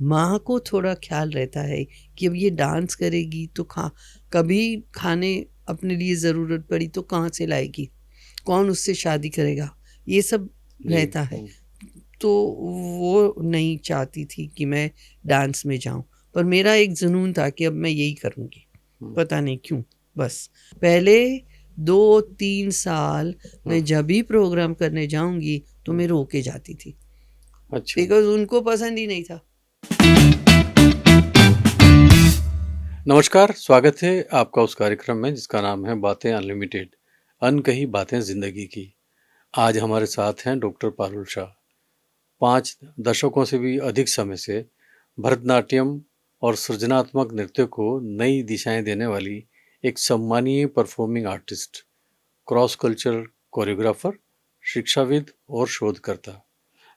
माँ को थोड़ा ख्याल रहता है कि अब ये डांस करेगी तो कभी खाने अपने लिए ज़रूरत पड़ी तो कहाँ से लाएगी, कौन उससे शादी करेगा, ये सब रहता है। तो वो नहीं चाहती थी कि मैं डांस में जाऊं, पर मेरा एक जुनून था कि अब मैं यही करूंगी, पता नहीं क्यों। बस पहले 2-3 साल मैं जब भी प्रोग्राम करने जाऊंगी तो मैं रो के जाती थी। अच्छा, बिकॉज उनको पसंद ही नहीं था। नमस्कार, स्वागत है आपका उस कार्यक्रम में जिसका नाम है बातें अनलिमिटेड, अनकही बातें जिंदगी की। आज हमारे साथ हैं डॉक्टर पारुल शाह। 5 दशकों से भी अधिक समय से भरतनाट्यम और सृजनात्मक नृत्य को नई दिशाएं देने वाली एक सम्मानीय performing artist, cross culture choreographer, शिक्षाविद और शोधकर्ता।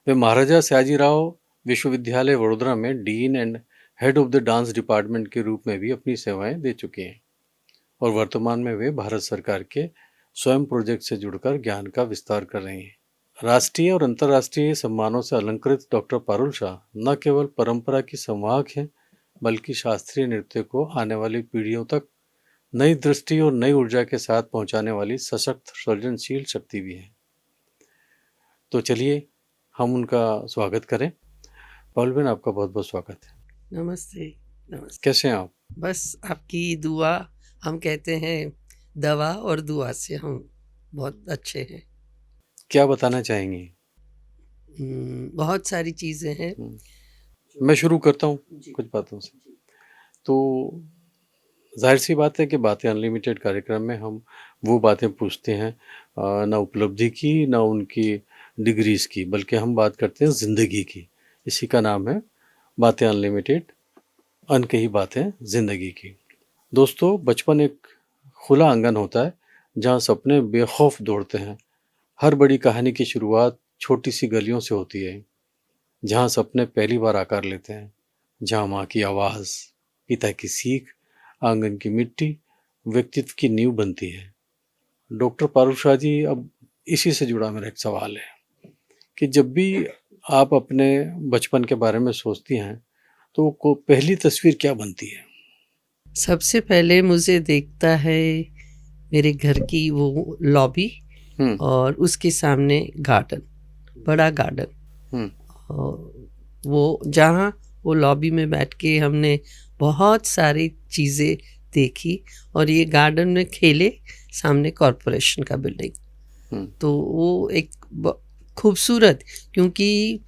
वे महाराजा सयाजीराव विश्वविद्यालय वडोदरा में dean and head of the dance department के रूप में भी अपनी सेवाएं दे चुके हैं और वर्तमान में वे भारत सरकार के स्वयं प्रोजेक्ट से जुड़कर ज्ञान का विस्तार कर रहे हैं। राष्ट्रीय और अंतर्राष्ट्रीय सम्मानों से अलंकृत डॉक्टर पारुल शाह न केवल परंपरा की संवाहक हैं, बल्कि शास्त्रीय नृत्य को आने वाली पीढ़ियों तक नई दृष्टि और नई ऊर्जा के साथ पहुंचाने वाली सशक्त सृजनशील शक्ति भी है। तो चलिए हम उनका स्वागत करें। पारुल बहन, आपका बहुत बहुत स्वागत है। नमस्ते। नमस्ते। कैसे हैं आप? बस आपकी दुआ, हम कहते हैं दवा और दुआ से हम बहुत अच्छे हैं। क्या बताना चाहेंगी? बहुत सारी चीज़ें हैं। मैं शुरू करता हूँ कुछ बातों से। तो जाहिर सी बात है कि बातें अनलिमिटेड कार्यक्रम में हम वो बातें पूछते हैं ना उपलब्धि की, ना उनकी डिग्रीज की, बल्कि हम बात करते हैं ज़िंदगी की। इसी का नाम है बातें अनलिमिटेड, अनकही बातें ज़िंदगी की। दोस्तों, बचपन एक खुला आंगन होता है जहाँ सपने बेखौफ दौड़ते हैं। हर बड़ी कहानी की शुरुआत छोटी सी गलियों से होती है, जहाँ सपने पहली बार आकार लेते हैं, जहाँ माँ की आवाज़, पिता की सीख, आंगन की मिट्टी व्यक्तित्व की नींव बनती है। डॉक्टर पारुल शाह जी, अब इसी से जुड़ा मेरा एक सवाल है कि जब भी आप अपने बचपन के बारे में सोचती हैं तो को पहली तस्वीर क्या बनती है? सबसे पहले मुझे देखता है मेरे घर की वो लॉबी और उसके सामने गार्डन, बड़ा गार्डन। वो जहाँ वो लॉबी में बैठ के हमने बहुत सारी चीज़ें देखी और ये गार्डन में खेले, सामने कॉरपोरेशन का बिल्डिंग। तो वो एक खूबसूरत, क्योंकि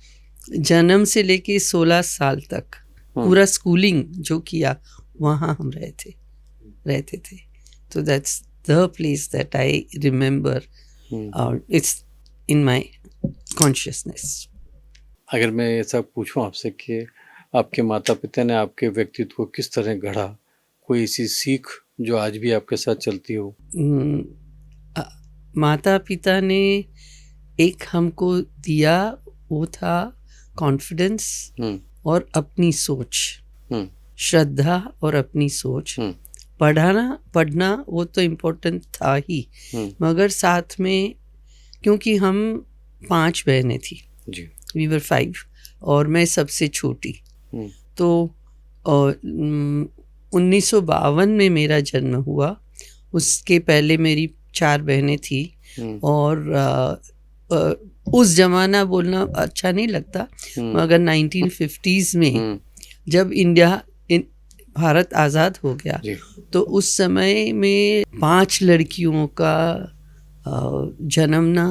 जन्म से लेके 16 साल तक पूरा स्कूलिंग जो किया वहाँ हम रहते थे। तो that's the place that I remember और इट्स इन माय कॉन्शियसनेस। अगर मैं ऐसा पूछूं आपसे कि आपके माता पिता ने आपके व्यक्तित्व को किस तरह गढ़ा, कोई ऐसी सीख जो आज भी आपके साथ चलती हो? माता पिता ने एक हमको दिया, वो था कॉन्फिडेंस और अपनी सोच, श्रद्धा और अपनी सोच। पढ़ना वो तो इम्पोर्टेंट था ही, मगर साथ में, क्योंकि हम 5 बहनें थी, वी वर 5 और मैं सबसे छोटी। तो 1952 में मेरा जन्म हुआ, उसके पहले मेरी 4 बहनें थी। और उस जमाना बोलना अच्छा नहीं लगता, मगर 1950s में जब भारत आज़ाद हो गया, तो उस समय में 5 लड़कियों का जन्मना,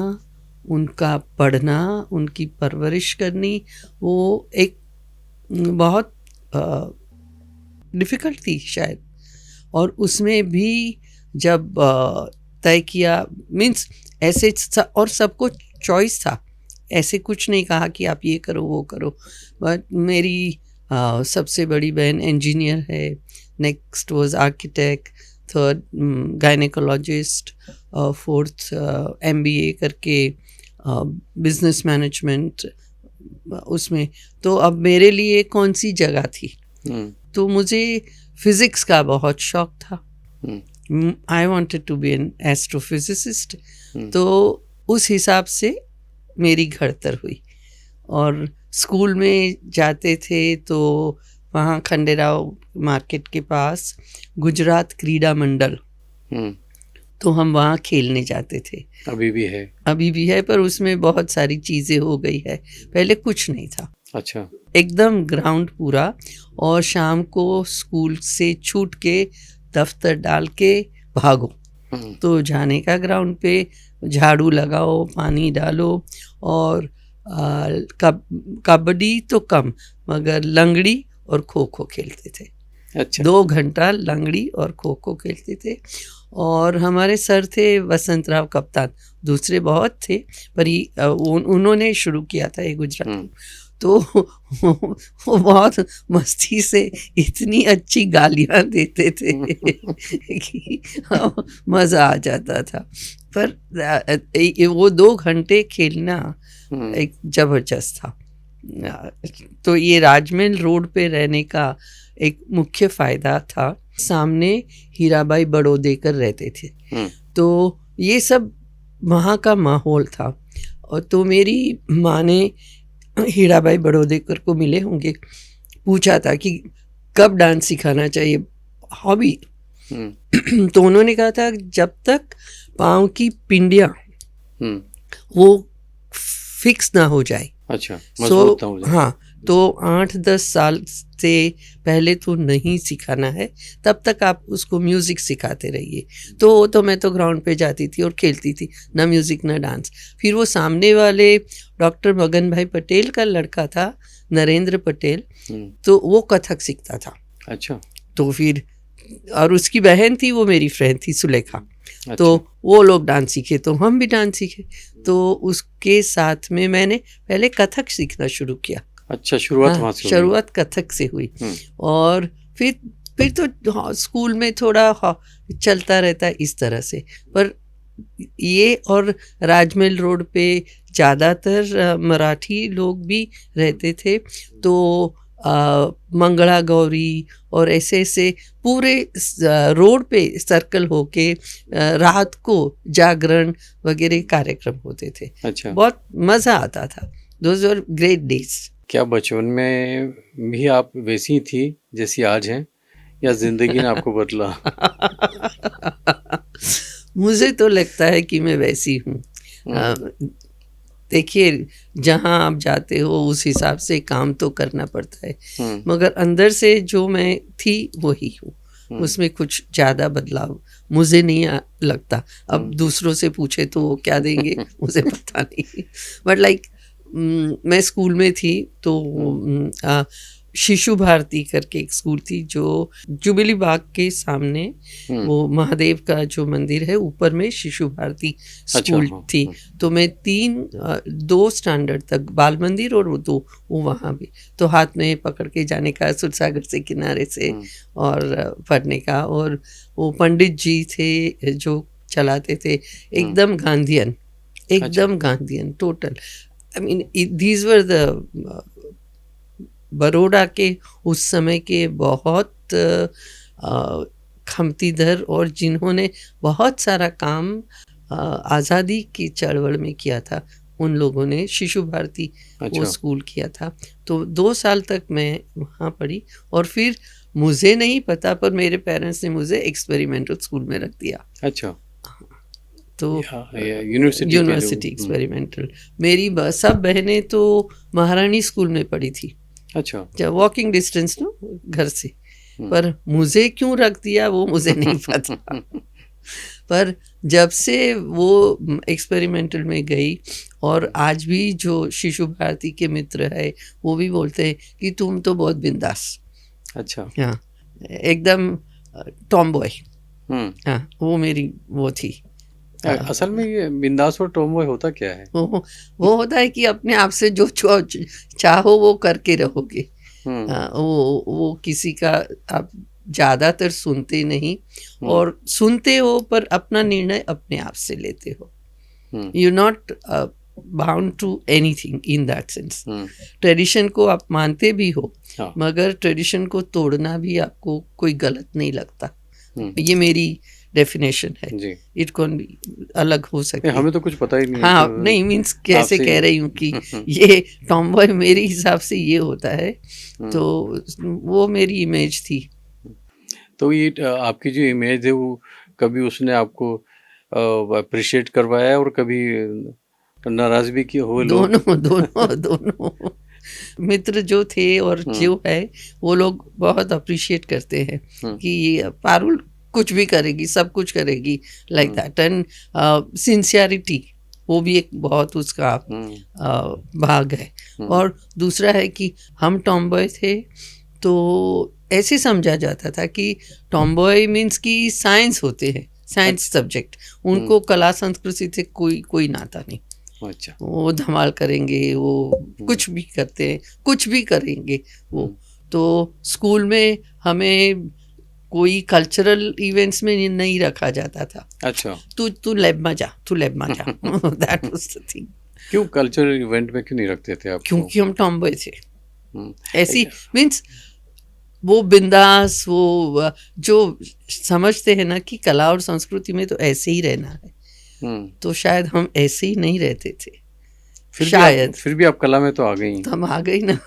उनका पढ़ना, उनकी परवरिश करनी, वो एक बहुत डिफ़िकल्ट थी शायद। और उसमें भी जब तय किया, मीन्स ऐसे, और सबको चॉइस था, ऐसे कुछ नहीं कहा कि आप ये करो वो करो। बट मेरी सबसे बड़ी बहन इंजीनियर है, next was architect, third gynaecologist, fourth MBA करके बिजनेस मैनेजमेंट उसमें। तो अब मेरे लिए कौन सी जगह थी? तो मुझे फिज़िक्स का बहुत शौक था। I wanted to be an astrophysicist. तो उस हिसाब से मेरी घड़तर हुई। और स्कूल में जाते थे तो वहाँ खंडेराव मार्केट के पास गुजरात क्रीड़ा मंडल, तो हम वहाँ खेलने जाते थे। अभी भी है? अभी भी है, पर उसमें बहुत सारी चीज़ें हो गई है, पहले कुछ नहीं था। अच्छा। एकदम ग्राउंड पूरा, और शाम को स्कूल से छूट के दफ्तर डाल के भागो, तो जाने का ग्राउंड पे, झाड़ू लगाओ, पानी डालो, और कबड्डी तो कम, मगर लंगड़ी और खो खो खेलते थे। अच्छा। 2 घंटा लंगड़ी और खो खो खेलते थे। और हमारे सर थे वसंत राव कप्तान, दूसरे बहुत थे, पर उन्होंने शुरू किया था ये गुजरात। तो वो बहुत मस्ती से इतनी अच्छी गालियां देते थे कि मज़ा आ जाता था। पर वो 2 घंटे खेलना एक जबरदस्त था। तो ये राजमहल रोड पे रहने का एक मुख्य फ़ायदा था। सामने हीराबाई बड़ौदेकर रहते थे, तो ये सब वहाँ का माहौल था। और तो मेरी माँ ने हीराबाई बड़ौदेकर को मिले होंगे, पूछा था कि कब डांस सिखाना चाहिए, हॉबी। तो उन्होंने कहा था जब तक पाँव की पिंडियाँ वो फिक्स ना हो जाए। अच्छा, मजबूत ना हो जाए। हाँ, तो 8-10 साल से पहले तो नहीं सिखाना है, तब तक आप उसको म्यूज़िक सिखाते रहिए। तो मैं तो ग्राउंड पे जाती थी और खेलती थी, ना म्यूज़िक ना डांस। फिर वो सामने वाले डॉक्टर मगन भाई पटेल का लड़का था, नरेंद्र पटेल, तो वो कथक सीखता था। अच्छा। तो फिर, और उसकी बहन थी, वो मेरी फ्रेंड थी सुलेखा। अच्छा। तो वो लोग डांस सीखे, तो हम भी डांस सीखे। तो उसके साथ में मैंने पहले कथक सीखना शुरू किया। अच्छा, शुरुआत वहाँ से हुई? शुरुआत कथक से हुई। और फिर तो स्कूल में थोड़ा चलता रहता है इस तरह से। पर ये, और राजमहल रोड पे ज़्यादातर मराठी लोग भी रहते थे, तो मंगला गौरी और ऐसे पूरे रोड पे सर्कल होके रात को जागरण वगैरह कार्यक्रम होते थे। अच्छा। बहुत मज़ा आता था। Those were great days. क्या बचपन में भी आप वैसी थी जैसी आज हैं, या जिंदगी ने आपको बदला? मुझे तो लगता है कि मैं वैसी हूँ। देखिए, जहाँ आप जाते हो उस हिसाब से काम तो करना पड़ता है, मगर अंदर से जो मैं थी वही हूँ। उसमें कुछ ज़्यादा बदलाव मुझे नहीं लगता। अब दूसरों से पूछे तो वो क्या देंगे मुझे पता नहीं। बट लाइक, मैं स्कूल में थी तो शिशु भारती करके एक स्कूल थी जो जुबिली बाग के सामने, वो महादेव का जो मंदिर है ऊपर में शिशु भारती स्कूल थी। तो मैं 2 स्टैंडर्ड तक बाल मंदिर और वो वहाँ भी, तो हाथ में पकड़ के जाने का सुरसागर से किनारे से और पढ़ने का। और वो पंडित जी थे जो चलाते थे, एकदम गांधीयन, एकदम Gandhian total. I mean, these were the Baroda के उस समय के बहुत खमतीधर, और जिन्होंने बहुत सारा काम आज़ादी की चळवळ में किया था, उन लोगों ने शिशु भारती वो स्कूल किया था। तो 2 साल तक मैं वहाँ पढ़ी, और फिर मुझे नहीं पता, पर मेरे पेरेंट्स ने मुझे एक्सपेरिमेंटल स्कूल में रख दिया। अच्छा। तो यूनिवर्सिटी एक्सपेरिमेंटल। मेरी सब बहनें तो महारानी स्कूल में पढ़ी थी। अच्छा। जब वॉकिंग डिस्टेंस नो घर से, पर मुझे क्यों रख दिया वो मुझे नहीं पता। पर जब से वो एक्सपेरिमेंटल में गई, और आज भी जो शिशु भारती के मित्र है वो भी बोलते हैं कि तुम तो बहुत बिंदास। अच्छा। हाँ, एकदम टॉमबॉय। हाँ, वो मेरी वो थी। असल में ये बिंदास और टॉमबॉय होता क्या है? वो होता है कि अपने आप से जो चाहो वो करके रहोगे। वो किसी का आप ज़्यादातर सुनते नहीं, और सुनते हो पर अपना निर्णय अपने आप से लेते हो। You not bound to anything in that sense. Tradition को आप मानते भी हो, मगर ट्रेडिशन को तोड़ना भी आपको कोई गलत नहीं लगता। ये मेरी डेफिनेशन है जी। इट कौन भी अलग हो सकती है। हमें तो कुछ पता ही नहीं है, हाँ तो नहीं मीन्स कैसे आपसे कह रही हूँ कि ये टॉमबॉय मेरे हिसाब से ये होता है, तो वो मेरी इमेज थी। तो ये आपकी जो इमेज है वो कभी उसने आपको अप्रिशिएट करवाया और कभी नाराज भी किए हुए लोग? दोनों दोनों दोनों मित्र जो थे और जो है वो लोग बहुत अप्रिशिएट करते हैं कि ये पारुल कुछ भी करेगी, सब कुछ करेगी, लाइक दैट। एंड सिंसियरिटी वो भी एक बहुत उसका भाग है। और दूसरा है कि हम टॉमबॉय थे तो ऐसे समझा जाता था कि टॉमबॉय मीन्स कि साइंस होते हैं, साइंस सब्जेक्ट, उनको कला संस्कृति से कोई नाता नहीं। अच्छा। वो धमाल करेंगे, वो कुछ भी करते हैं, कुछ भी करेंगे वो। तो स्कूल में हमें कोई कल्चरल इवेंट्स में नहीं रखा जाता था। अच्छा। तू लैब में जा, तू लैब में जा। That was the thing. क्यों कल्चरल इवेंट में क्यों नहीं रखते थे आपको? क्योंकि हम टॉमबॉय थे। ऐसी मीन्स वो बिंदास, वो जो समझते हैं ना कि कला और संस्कृति में तो ऐसे ही रहना है, तो शायद हम ऐसे ही नहीं रहते थे। फिर भी आप कला में तो आ गई। तो हम आ गई ना।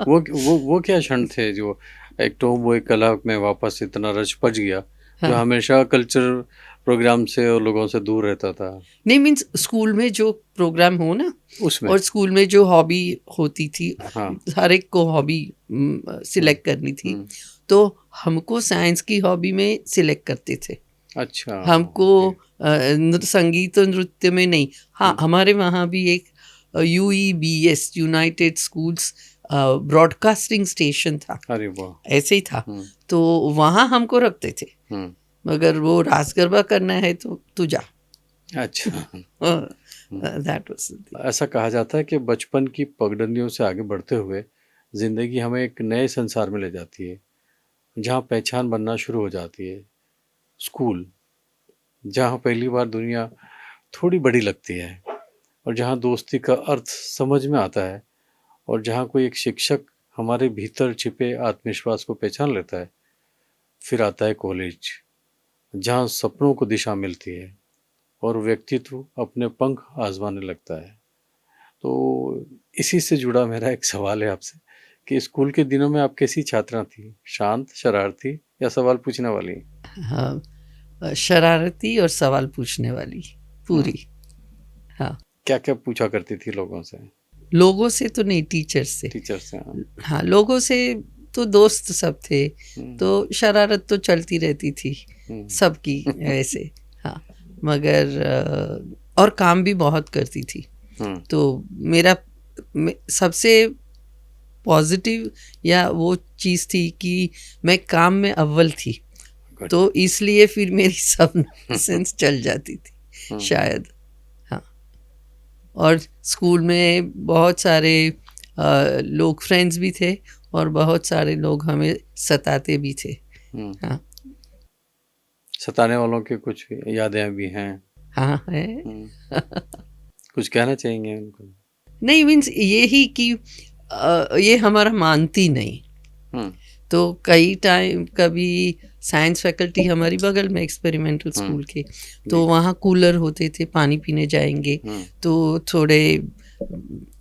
वो क्या क्षण थे जो एक टॉमबॉय कला में वापस इतना रच पच गया, जो हमेशा कल्चर प्रोग्राम से और लोगों से दूर रहता था? नहीं मीन्स स्कूल में जो प्रोग्राम हो ना उसमें, और स्कूल में जो हॉबी होती थी, हाँ, हर एक को हॉबी सिलेक्ट करनी थी, तो हमको साइंस की हॉबी में सिलेक्ट करते थे। अच्छा। हमको संगीत और नृत्य में नहीं। हाँ, हमारे वहाँ भी एक UEBS, United schools broadcasting station था। अरे वाह। ऐसे ही था, तो वहाँ हमको रखते थे, मगर वो रास गरबा करना है तो तू जा। अच्छा। That was. ऐसा कहा जाता है कि बचपन की पगडंडियों से आगे बढ़ते हुए जिंदगी हमें एक नए संसार में ले जाती है, जहाँ पहचान बनना शुरू हो जाती है। स्कूल, जहाँ पहली बार दुनिया थोड़ी बड़ी लगती है, और जहाँ दोस्ती का अर्थ समझ में आता है, और जहाँ कोई एक शिक्षक हमारे भीतर छिपे आत्मविश्वास को पहचान लेता है। फिर आता है कॉलेज, जहाँ सपनों को दिशा मिलती है और व्यक्तित्व अपने पंख आजमाने लगता है। तो इसी से जुड़ा मेरा एक सवाल है आपसे कि स्कूल के दिनों में आप कैसी छात्रा थी? शांत, शरारती या सवाल पूछने वाली? हाँ, शरारती और सवाल पूछने वाली पूरी। हाँ। क्या क्या पूछा करती थी लोगों से? लोगों से तो नहीं, टीचर्स से। टीचर से? हाँ, लोगों से तो दोस्त सब थे, तो शरारत तो चलती रहती थी सबकी ऐसे। हाँ, मगर और काम भी बहुत करती थी। तो मेरा सबसे पॉजिटिव या वो चीज़ थी कि मैं काम में अव्वल थी, तो इसलिए फिर मेरी सब सेंस चल जाती थी शायद। हाँ, और स्कूल में बहुत सारे लोग फ्रेंड्स भी थे और बहुत सारे लोग हमें सताते भी थे। हाँ, सताने वालों की कुछ यादें भी हैं? हाँ है। कुछ कहना चाहेंगे उनको? नहीं, मीन्स ये ही कि ये हमारा मानती नहीं। तो कई टाइम कभी साइंस फैकल्टी हमारी बगल में एक्सपेरिमेंटल स्कूल के, तो वहाँ कूलर होते थे, पानी पीने जाएंगे, तो थोड़े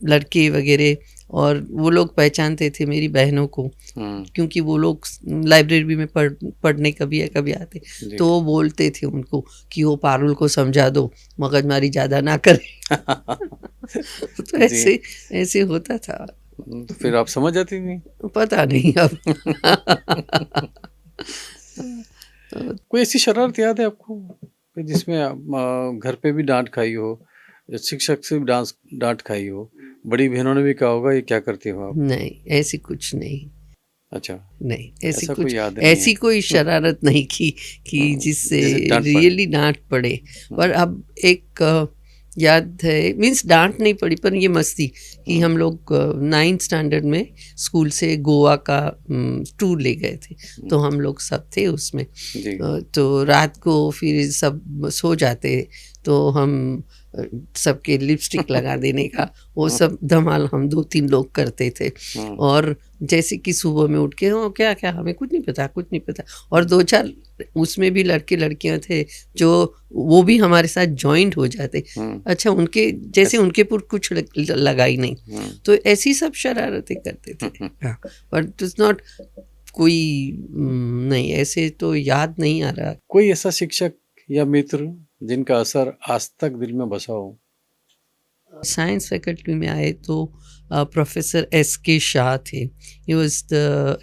लड़के वगैरह और वो लोग पहचानते थे मेरी बहनों को, क्योंकि वो लोग लाइब्रेरी में पढ़ने कभी आते, तो वो बोलते थे उनको कि वो पारुल को समझा दो, मगजमारी ज़्यादा ना करे। तो ऐसे होता था। तो फिर आप समझ जाती थी? पता नहीं अब। कोई ऐसी शरारत याद है आपको जिसमें घर पे भी डांट खाई हो, शिक्षक से भी डांट खाई हो, बड़ी बहनों ने भी कहा होगा ये क्या करती हो आप? नहीं, ऐसी कुछ नहीं। अच्छा, नहीं, ऐसी कुछ कोई याद नहीं ऐसी कोई शरारत नहीं की कि जिससे रियली डांट पड़े। पर अब एक याद है, मीन्स डांट नहीं पड़ी, पर ये मस्ती कि हम लोग 9th स्टैंडर्ड में स्कूल से गोवा का टूर ले गए थे, तो हम लोग सब थे उसमें। तो रात को फिर सब सो जाते, तो हम सबके लिपस्टिक लगा देने का, वो सब धमाल हम 2-3 लोग करते थे। और जैसे कि सुबह में उठ के हो क्या क्या हमें कुछ नहीं पता, और 2-4 उसमें भी लड़के लड़कियां थे जो वो भी हमारे साथ ज्वाइंट हो जाते। अच्छा, उनके जैसे उनके पर कुछ लगा ही नहीं, तो ऐसी सब शरारतें करते थे। हाँ, बट इट इज नॉट कोई नहीं, ऐसे तो याद नहीं आ रहा। कोई ऐसा शिक्षक या मित्र जिनका असर आज तक दिल में बसा हो? साइंस फैकल्टी में आए तो प्रोफेसर S.K. शाह थे। He was the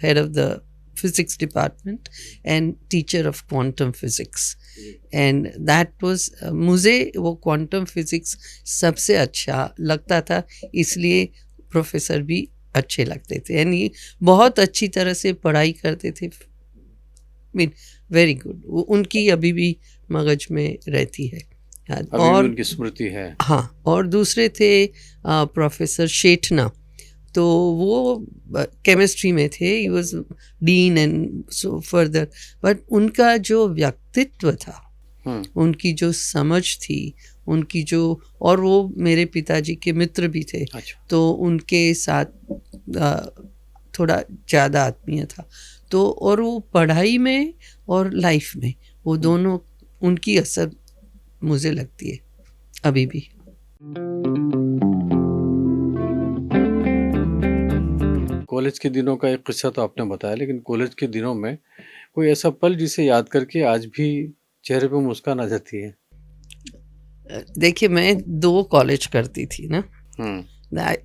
head of the physics department and teacher of quantum physics, and that was, मुझे वो क्वांटम फिजिक्स सबसे अच्छा लगता था, इसलिए प्रोफेसर भी अच्छे लगते थे। एंड ये बहुत अच्छी तरह से पढ़ाई करते थे, मीन वेरी गुड। उनकी अभी भी मगज में रहती है। अभी और भी उनकी स्मृति है। हाँ, और दूसरे थे प्रोफेसर शेठना, तो वो केमिस्ट्री में थे। He was dean and so further, but उनका जो व्यक्तित्व था, उनकी जो समझ थी, उनकी जो, और वो मेरे पिताजी के मित्र भी थे। अच्छा। तो उनके साथ थोड़ा ज़्यादा आत्मीय था। तो और वो पढ़ाई में और लाइफ में, वो दोनों, उनकी असर मुझे लगती है अभी भी। कॉलेज के दिनों का एक किस्सा तो आपने बताया, लेकिन कॉलेज के दिनों में कोई ऐसा पल जिसे याद करके आज भी चेहरे पे मुस्कान आ जाती है? देखिए, मैं 2 कॉलेज करती थी ना,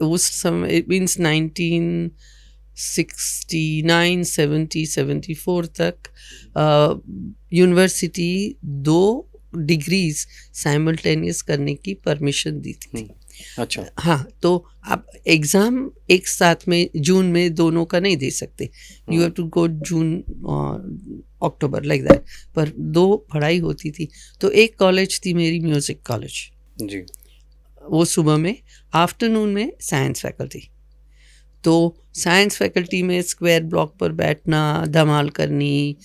उस समय मीन्स 1969, 70, 74 तक यूनिवर्सिटी 2 डिग्रीज साइमल्टेनियस करने की परमिशन दी थी। अच्छा। हाँ, तो आप एग्ज़ाम एक साथ में जून में दोनों का नहीं दे सकते, you have to go June October like that, पर 2 पढ़ाई होती थी। तो एक कॉलेज थी मेरी म्यूज़िक कॉलेज जी, वो सुबह में, आफ्टरनून में साइंस फैकल्टी। तो साइंस फैकल्टी में स्क्वायर ब्लॉक पर बैठना, धमाल करनी,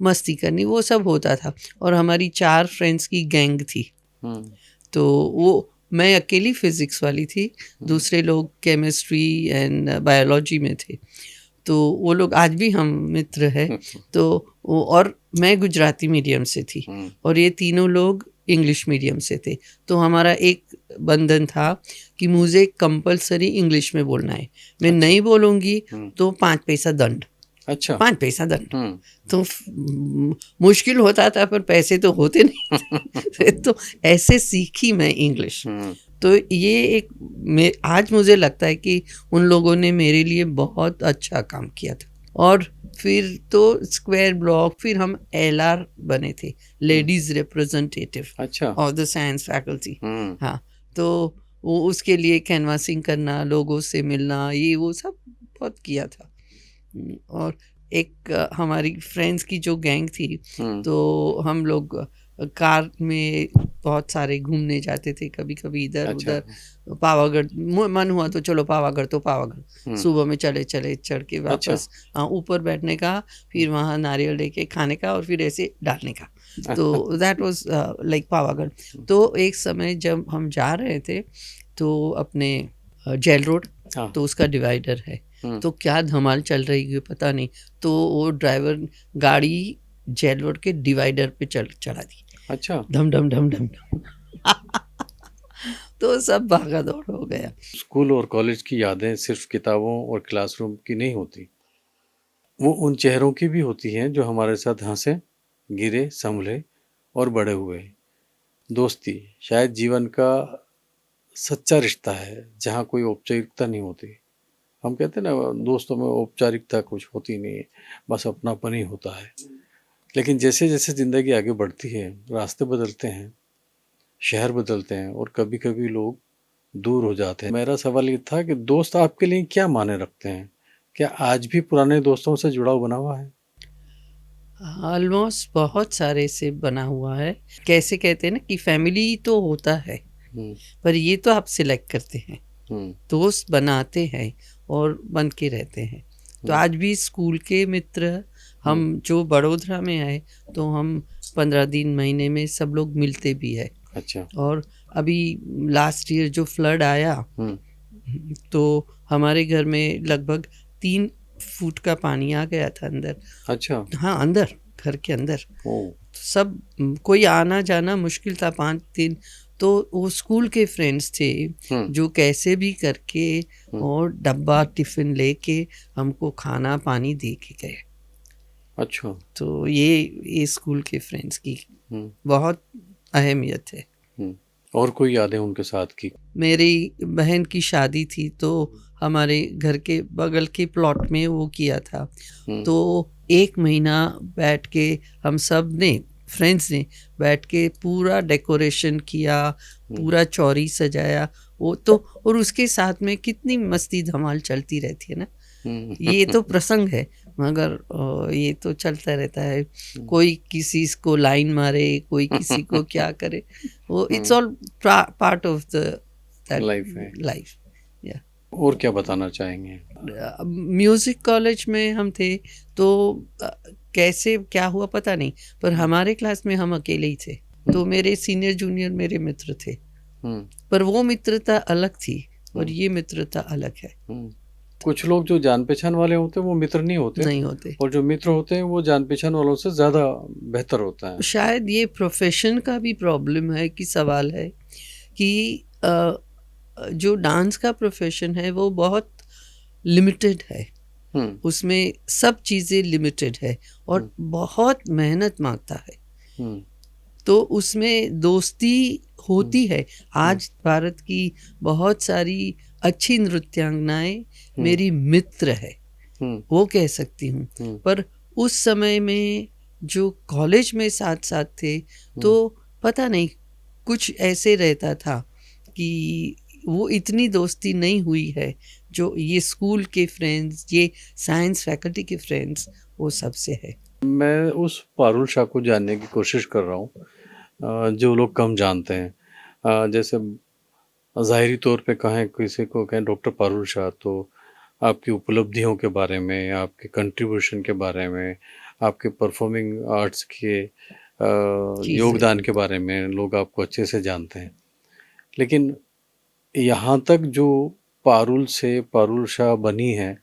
मस्ती करनी, वो सब होता था। और हमारी 4 फ्रेंड्स की गैंग थी। तो वो, मैं अकेली फिजिक्स वाली थी, दूसरे लोग केमिस्ट्री एंड बायोलॉजी में थे। तो वो लोग आज भी हम मित्र हैं। तो और मैं गुजराती मीडियम से थी और ये तीनों लोग इंग्लिश मीडियम से थे। तो हमारा एक बंधन था कि मुझे कंपलसरी इंग्लिश में बोलना है, मैं नहीं बोलूँगी तो 5 पैसा दंड। अच्छा, 5 पैसा दंड। तो मुश्किल होता था, पर पैसे तो होते नहीं। तो ऐसे सीखी मैं इंग्लिश। तो ये एक, आज मुझे लगता है कि उन लोगों ने मेरे लिए बहुत अच्छा काम किया था। और फिर तो स्क्वायर ब्लॉक, फिर हम LR बने थे, ladies representative of the science faculty. हाँ, तो वो उसके लिए कैनवासिंग करना, लोगों से मिलना, ये वो सब बहुत किया था। और एक हमारी फ्रेंड्स की जो गैंग थी, तो हम लोग कार में बहुत सारे घूमने जाते थे, कभी कभी इधर उधर, पावागढ़ मन हुआ तो चलो पावागढ़, तो पावागढ़ सुबह में चले चढ़ के वापस ऊपर बैठने का, फिर वहाँ नारियल लेके खाने का, और फिर ऐसे डालने का। तो दैट वाज लाइक पावागढ़। तो एक समय जब हम जा रहे थे, तो अपने जेल रोड, तो उसका डिवाइडर है, तो क्या धमाल चल रही है पता नहीं, तो वो ड्राइवर गाड़ी जेल रोड के डिवाइडर पे चढ़ा दी। अच्छा, धम धम धम धम धम। तो सब भागा दौड़ हो गया। स्कूल और कॉलेज की यादें सिर्फ किताबों और क्लासरूम की नहीं होती, वो उन चेहरों की भी होती हैं जो हमारे साथ हंसे, गिरे, संभले और बड़े हुए। दोस्ती शायद जीवन का सच्चा रिश्ता है, जहाँ कोई औपचारिकता नहीं होती। हम कहते हैं ना, दोस्तों में औपचारिकता कुछ होती नहीं है, बस अपनापन ही होता है। लेकिन जैसे जैसे ज़िंदगी आगे बढ़ती है, रास्ते बदलते हैं, शहर बदलते हैं, और कभी कभी लोग दूर हो जाते हैं। मेरा सवाल ये था कि दोस्त आपके लिए क्या माने रखते हैं? क्या आज भी पुराने दोस्तों से जुड़ाव बना हुआ है? ऑलमोस्ट बहुत सारे से बना हुआ है। कैसे कहते हैं ना कि फैमिली तो होता है, पर ये तो आप सिलेक्ट करते हैं, दोस्त बनाते हैं और बन के रहते हैं। तो आज भी स्कूल के मित्र, हम जो बड़ोदरा में आए, तो हम 15 दिन, महीने में सब लोग मिलते भी है। अच्छा। और अभी लास्ट ईयर जो फ्लड आया, तो हमारे घर में लगभग 3 फुट का पानी आ गया था अंदर। अच्छा। हाँ, अंदर, घर के अंदर। ओ। सब कोई आना जाना मुश्किल था 5 दिन। तो वो स्कूल के फ्रेंड्स थे जो कैसे भी करके और डब्बा टिफिन लेके हमको खाना पानी दे के गए। अच्छा। तो ये स्कूल के फ्रेंड्स की बहुत अहमियत है। और कोई यादें उनके साथ की? मेरी बहन की शादी थी, तो हमारे घर के बगल के प्लॉट में वो किया था। तो 1 महीना बैठ के हम सब ने, फ्रेंड्स ने बैठ के पूरा डेकोरेशन किया, पूरा चौरी सजाया। वो तो, और उसके साथ में कितनी मस्ती धमाल चलती रहती है ना। ये तो प्रसंग है, मगर ये तो चलता रहता है। कोई किसी को लाइन मारे, कोई किसी को क्या करे, वो it's all part of the life है। लाइफ। और क्या बताना चाहेंगे? म्यूजिक कॉलेज में हम थे, तो कैसे क्या हुआ पता नहीं, पर हमारे क्लास में हम अकेले ही थे। तो मेरे सीनियर जूनियर मेरे मित्र थे, पर वो मित्रता अलग थी और ये मित्रता अलग है। कुछ लोग जो जान पहचान वाले होते हैं वो मित्र नहीं होते, और जो मित्र होते हैं वो जान पहचान वालों से ज़्यादा बेहतर होता है। शायद ये प्रोफेशन का भी प्रॉब्लम है कि सवाल है कि जो डांस का प्रोफेशन है वो बहुत लिमिटेड है। उसमें सब चीज़ें लिमिटेड है और बहुत मेहनत मांगता है। तो उसमें दोस्ती होती है। आज भारत की बहुत सारी अच्छी नृत्यांगनाएं मेरी मित्र है, वो कह सकती हूँ। पर उस समय में जो कॉलेज में साथ साथ थे, तो पता नहीं कुछ ऐसे रहता था कि वो इतनी दोस्ती नहीं हुई है जो ये स्कूल के फ्रेंड्स, ये साइंस फैकल्टी के फ्रेंड्स, वो सबसे है। मैं उस पारुल शाह को जानने की कोशिश कर रहा हूँ जो लोग कम जानते हैं। जैसे ज़ाहिरी तौर पे कहें, किसी को कहें डॉक्टर पारुल शाह, तो आपकी उपलब्धियों के बारे में, आपके कंट्रीब्यूशन के बारे में, आपके परफॉर्मिंग आर्ट्स के योगदान के बारे में लोग आपको अच्छे से जानते हैं। लेकिन यहाँ तक जो पारुल से पारुल शाह बनी है,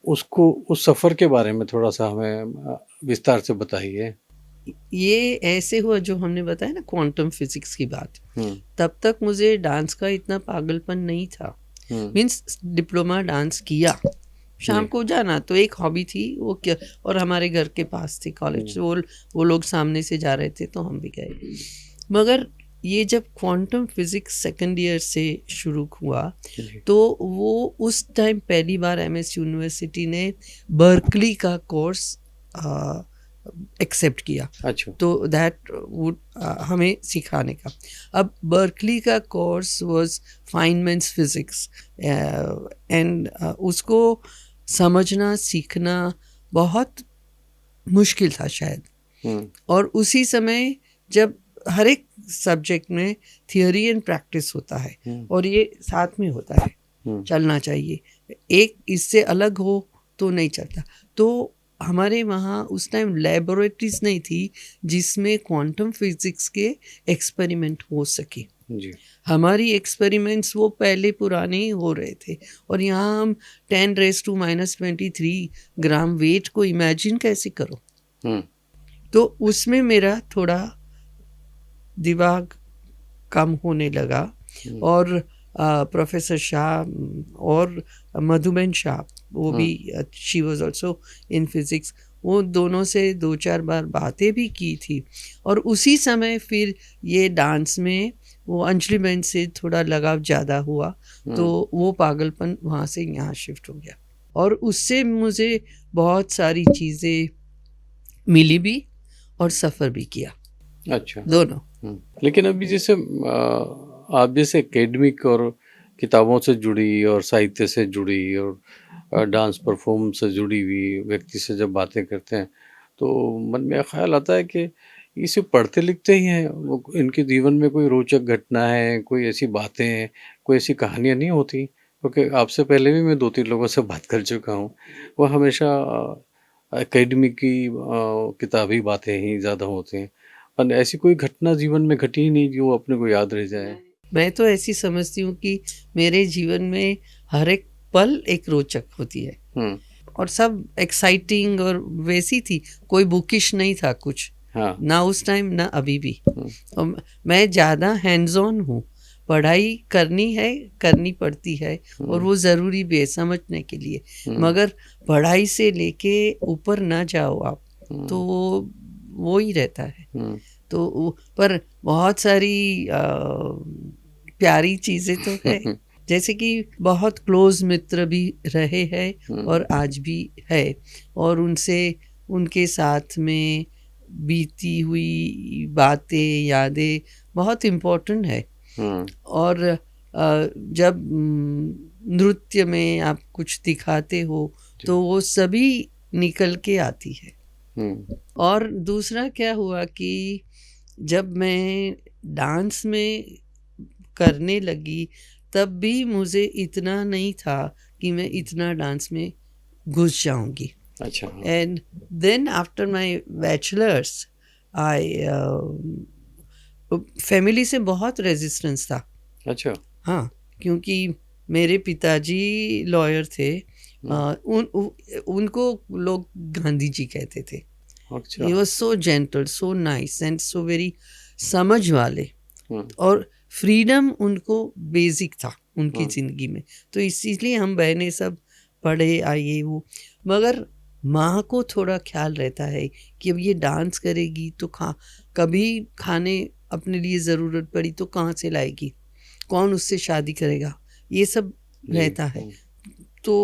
उसको, उस सफ़र के बारे में थोड़ा सा हमें विस्तार से बताइए। ये ऐसे हुआ जो हमने बताया ना, क्वांटम फिजिक्स की बात। तब तक मुझे डांस का इतना पागलपन नहीं था। मीन्स डिप्लोमा डांस किया, शाम को जाना तो एक हॉबी थी वो क्या, और हमारे घर के पास थी कॉलेज, वो लोग सामने से जा रहे थे तो हम भी गए। मगर ये जब क्वांटम फिजिक्स सेकेंड ईयर से शुरू हुआ, तो वो उस टाइम पहली बार एमएस यूनिवर्सिटी ने बर्कली का कोर्स एक्सेप्ट किया। अच्छा। तो दैट वुड हमें सिखाने का। अब बर्कली का कोर्स वाज फाइनमैन्स फिजिक्स, एंड उसको समझना सीखना बहुत मुश्किल था शायद। और उसी समय जब हर एक सब्जेक्ट में थियोरी एंड प्रैक्टिस होता है और ये साथ में होता है, चलना चाहिए, एक इससे अलग हो तो नहीं चलता। तो हमारे वहाँ उस टाइम लैबोरेटरीज नहीं थी जिसमें क्वांटम फिजिक्स के एक्सपेरिमेंट हो सके। जी। हमारी एक्सपेरिमेंट्स वो पहले पुराने ही हो रहे थे, और यहाँ हम 10⁻⁻23 ग्राम वेट को इमेजिन कैसे करो। तो उसमें मेरा थोड़ा दिमाग कम होने लगा, और प्रोफेसर शाह और मधुबन शाह, वो भी, she was also in physics, वो दोनों से 2-4 बार बातें भी की थी। और उसी समय फिर ये डांस में वो अंजलि बहन से थोड़ा लगाव ज़्यादा हुआ, तो वो पागलपन वहाँ से यहाँ शिफ्ट हो गया, और उससे मुझे बहुत सारी चीज़ें मिली भी और सफ़र भी किया। अच्छा। दोनों। लेकिन अभी जैसे आप जैसे एकेडमिक और किताबों से जुड़ी और साहित्य से जुड़ी और डांस परफॉर्म से जुड़ी हुई व्यक्ति से जब बातें करते हैं, तो मन में ख्याल आता है कि इसे पढ़ते लिखते ही हैं, वो इनके जीवन में कोई रोचक घटना है, कोई ऐसी बातें, कोई ऐसी कहानियाँ नहीं होती? क्योंकि आपसे पहले भी मैं 2-3 लोगों से बात कर चुका हूँ, वो हमेशा एकेडमिक की किताबी बातें ही ज़्यादा होती हैं, और ऐसी कोई घटना जीवन में घटी ही नहीं जो अपने को याद रह जाए। मैं तो ऐसी समझती हूँ कि मेरे जीवन में हर एक पल एक रोचक होती है और सब एक्साइटिंग और वैसी थी, कोई बुकिश नहीं था कुछ। हाँ। ना उस टाइम ना अभी भी। और मैं ज़्यादा हैंड्स ऑन हूँ, पढ़ाई करनी है, करनी पड़ती है और वो ज़रूरी भी है समझने के लिए, मगर पढ़ाई से लेके ऊपर ना जाओ आप तो वो ही रहता है। तो पर बहुत सारी प्यारी चीज़ें तो है, जैसे कि बहुत क्लोज मित्र भी रहे हैं और आज भी है, और उनसे उनके साथ में बीती हुई बातें यादें बहुत इम्पोर्टेंट है। और जब नृत्य में आप कुछ दिखाते हो तो वो सभी निकल के आती है। और दूसरा क्या हुआ कि जब मैं डांस में करने लगी तब भी मुझे इतना नहीं था कि मैं इतना डांस में घुस जाऊंगी। अच्छा। And then after my bachelors I family से बहुत रेजिस्टेंस था। अच्छा। हाँ, क्योंकि मेरे पिताजी लॉयर थे। उनको लोग गांधी जी कहते थे। अच्छा। He was so gentle, so nice and so very समझ वाले, और फ्रीडम उनको बेसिक था उनकी ज़िंदगी में। तो इसीलिए हम बहनें सब पढ़े आए वो, मगर माँ को थोड़ा ख्याल रहता है कि अब ये डांस करेगी तो कभी खाने अपने लिए ज़रूरत पड़ी तो कहाँ से लाएगी, कौन उससे शादी करेगा, ये सब रहता है। तो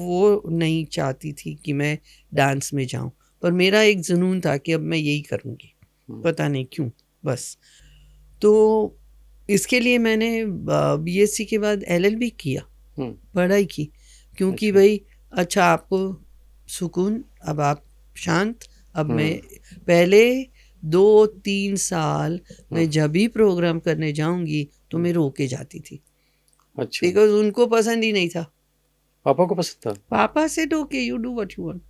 वो नहीं चाहती थी कि मैं डांस में जाऊं, पर मेरा एक जुनून था कि अब मैं यही करूंगी, पता नहीं क्यों बस। तो इसके लिए मैंने बीएससी के बाद एलएलबी किया, पढ़ाई की, क्योंकि भाई अच्छा आपको सुकून, अब आप शांत। अब मैं पहले 2-3 साल मैं जब भी प्रोग्राम करने जाऊंगी तो मैं रोके जाती थी। अच्छा। बिकॉज उनको पसंद ही नहीं था। पापा को पसंद था? पापा से okay you do what you want.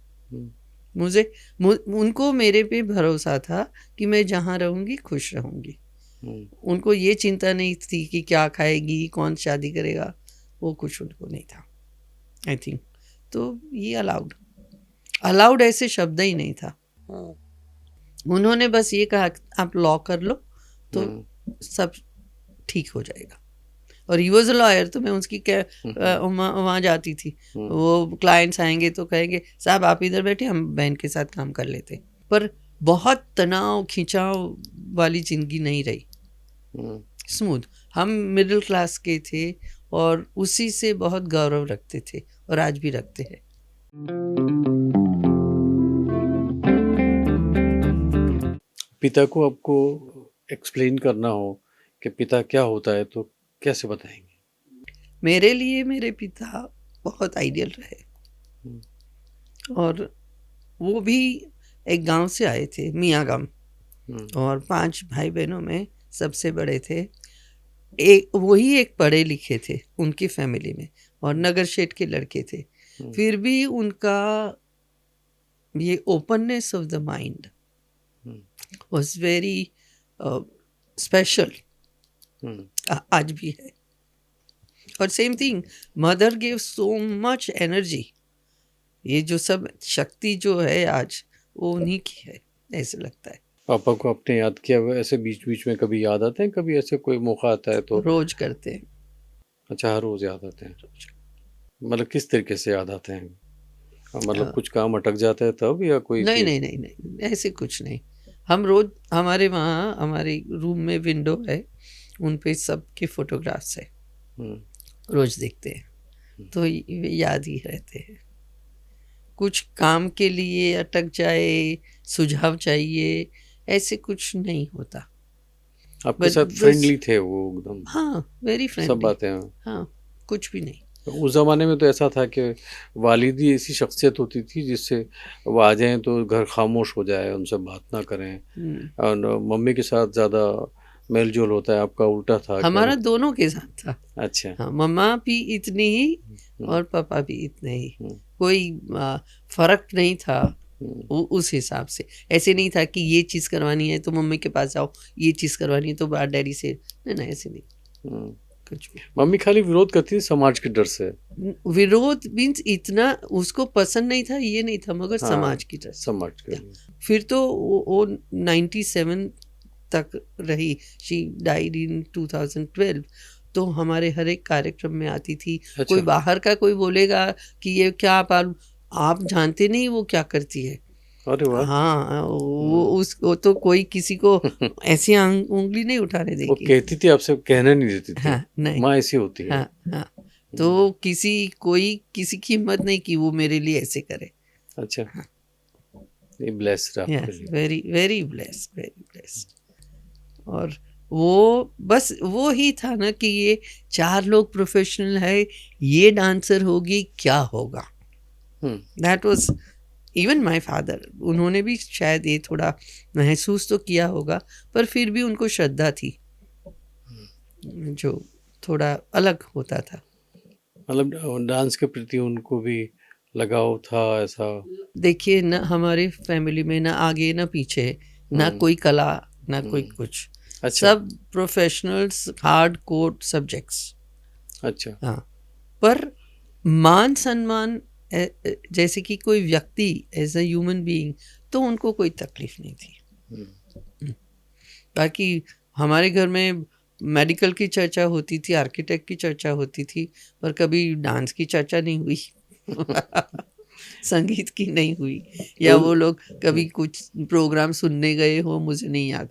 उनको मेरे पे भरोसा था कि मैं जहाँ रहूंगी खुश रहूंगी। उनको ये चिंता नहीं थी कि क्या खाएगी, कौन शादी करेगा, वो कुछ उनको नहीं था आई थिंक। तो ये अलाउड ऐसे शब्द ही नहीं था। उन्होंने बस ये कहा आप लॉ कर लो तो सब ठीक हो जाएगा। और ही वॉज अ लॉयर, तो मैं उसकी वहाँ जाती थी, वो क्लाइंट्स आएंगे तो कहेंगे साहब आप इधर बैठे, हम बहन के साथ काम कर लेते। पर बहुत तनाव खिंचाव वाली जिंदगी नहीं रही, स्मूथ। हम मिडिल क्लास के थे और उसी से बहुत गौरव रखते थे और आज भी रखते हैं। पिता को आपको एक्सप्लेन करना हो कि पिता क्या होता है तो कैसे बताएंगे? मेरे लिए मेरे पिता बहुत आइडियल रहे, और वो भी एक गांव से आए थे, मियाँ गांव, और 5 भाई बहनों में सबसे बड़े थे। वही एक पढ़े लिखे थे उनकी फैमिली में, और नगर शेठ के लड़के थे। फिर भी उनका ये openness of the mind was very special, आज भी है। और same thing, mother give so much energy. ये जो सब शक्ति जो है आज वो उन्हीं की है, ऐसे लगता है। पापा को आपने याद किया हुआ ऐसे बीच बीच में कभी याद आते हैं? कभी ऐसे कोई मौका आता है तो? रोज करते हैं। अच्छा, हर रोज याद आते हैं? मतलब किस तरीके से याद आते हैं? मतलब कुछ काम अटक जाता है तब, या कोई नहीं चीज़? नहीं नहीं नहीं, ऐसे कुछ नहीं। हम रोज, हमारे वहाँ हमारे रूम में विंडो है, उन पे सबके फोटोग्राफ्स है, रोज देखते हैं तो याद ही रहते हैं। कुछ काम के लिए अटक जाए, सुझाव चाहिए, ऐसे कुछ नहीं होता। आपके साथ फ्रेंडली थे वो एकदम? हाँ, वेरी फ्रेंडली, सब बातें? हाँ, कुछ भी नहीं। उस ज़माने में तो ऐसा था कि वालिदी ऐसी शख्सियत होती थी जिससे वो आ जाएं तो घर खामोश हो जाए, उनसे बात ना करें। और मम्मी के साथ ज़्यादा मेल जोल होता है, आपका उल्टा था? हमारा दोनों के साथ था। अच्छा। हाँ, मम्मा भी इतनी ही और पापा भी इतने ही, कोई फर्क नहीं था उस हिसाब से। ऐसे नहीं था कि ये चीज़ करवानी है तो मम्मी के पास जाओ, ये चीज़ करवानी है तो बाहर डैडी से, नहीं, ऐसे नहीं। कुछ भी। मम्मी खाली विरोध करती थी समाज के डर से। विरोध मीन्स इतना उसको पसंद नहीं था, ये नहीं था, मगर हाँ, समाज की डर से। समाज के। फिर तो वो 97 तक रही। She died in 2012। तो हमारे हर एक कार्यक्रम में आती थी। अच्छा। कोई बाहर का कोई बोलेगा कि ये क्या आप जानते नहीं वो क्या करती है। अरे वाह। हाँ, वो तो कोई किसी को ऐसी उंगली नहीं उठाने वो देगी। कहती थी, आपसे कहने नहीं देती थी। हाँ, नहीं। माँ ऐसी होती है। हाँ, हाँ। तो कोई किसी की हिम्मत नहीं कि वो मेरे लिए ऐसे करे। अच्छा। हाँ। ये ब्लेस रहा आपके यस, लिए। Very very blessed, very blessed. और वो बस वो ही था ना कि ये 4 लोग प्रोफेशनल है, ये डांसर होगी, क्या होगा। That was even my father. उन्होंने भी शायद ये थोड़ा महसूस तो किया होगा, पर फिर भी उनको श्रद्धा थी जो थोड़ा अलग होता था। मतलब डांस के प्रति उनको भी लगाव था ऐसा। देखिए ना, हमारे फैमिली में ना आगे ना पीछे, ना कोई कला, ना कोई कुछ। अच्छा। सब प्रोफेशनल्स, हार्ड कोर सब्जेक्ट्स। अच्छा। हाँ, पर मान सम्मान जैसे कि कोई व्यक्ति एज अ ह्यूमन बीइंग, तो उनको कोई तकलीफ नहीं थी। बाकी हमारे घर में मेडिकल की चर्चा होती थी, आर्किटेक्ट की चर्चा होती थी, पर कभी डांस की चर्चा नहीं हुई। संगीत की नहीं हुई, या वो लोग कभी कुछ प्रोग्राम सुनने गए हो, मुझे नहीं याद।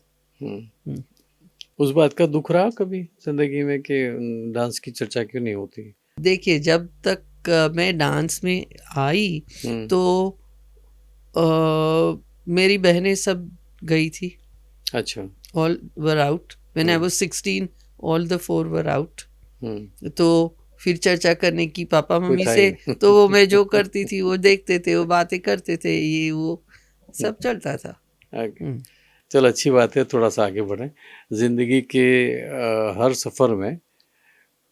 उस बात का दुख रहा कभी जिंदगी में कि डांस की चर्चा क्यों नहीं होती? देखिए, जब तक मैं डांस में आई तो मेरी बहनें सब गई थी। अच्छा। All were out when I was 16, all the 4 were out. तो फिर चर्चा करने की पापा मम्मी से, तो वो मैं जो करती थी वो देखते थे, वो बातें करते थे, ये वो सब चलता था। चल, अच्छी बात है, थोड़ा सा आगे बढ़ें। जिंदगी के हर सफर में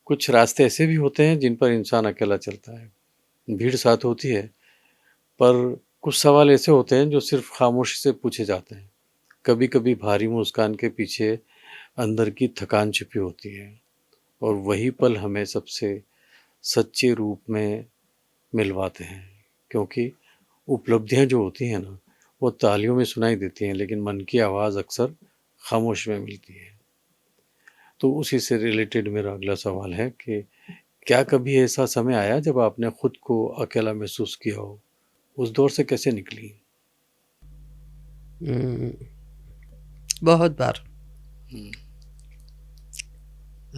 कुछ रास्ते ऐसे भी होते हैं जिन पर इंसान अकेला चलता है। भीड़ साथ होती है, पर कुछ सवाल ऐसे होते हैं जो सिर्फ खामोशी से पूछे जाते हैं। कभी कभी भारी मुस्कान के पीछे अंदर की थकान छिपी होती है, और वही पल हमें सबसे सच्चे रूप में मिलवाते हैं। क्योंकि उपलब्धियां जो होती हैं ना, वो तालियों में सुनाई देती हैं, लेकिन मन की आवाज़ अक्सर खामोश में मिलती है। तो उसी से रिलेटेड मेरा अगला सवाल है कि क्या कभी ऐसा समय आया जब आपने खुद को अकेला महसूस किया हो? उस दौर से कैसे निकली? बहुत बार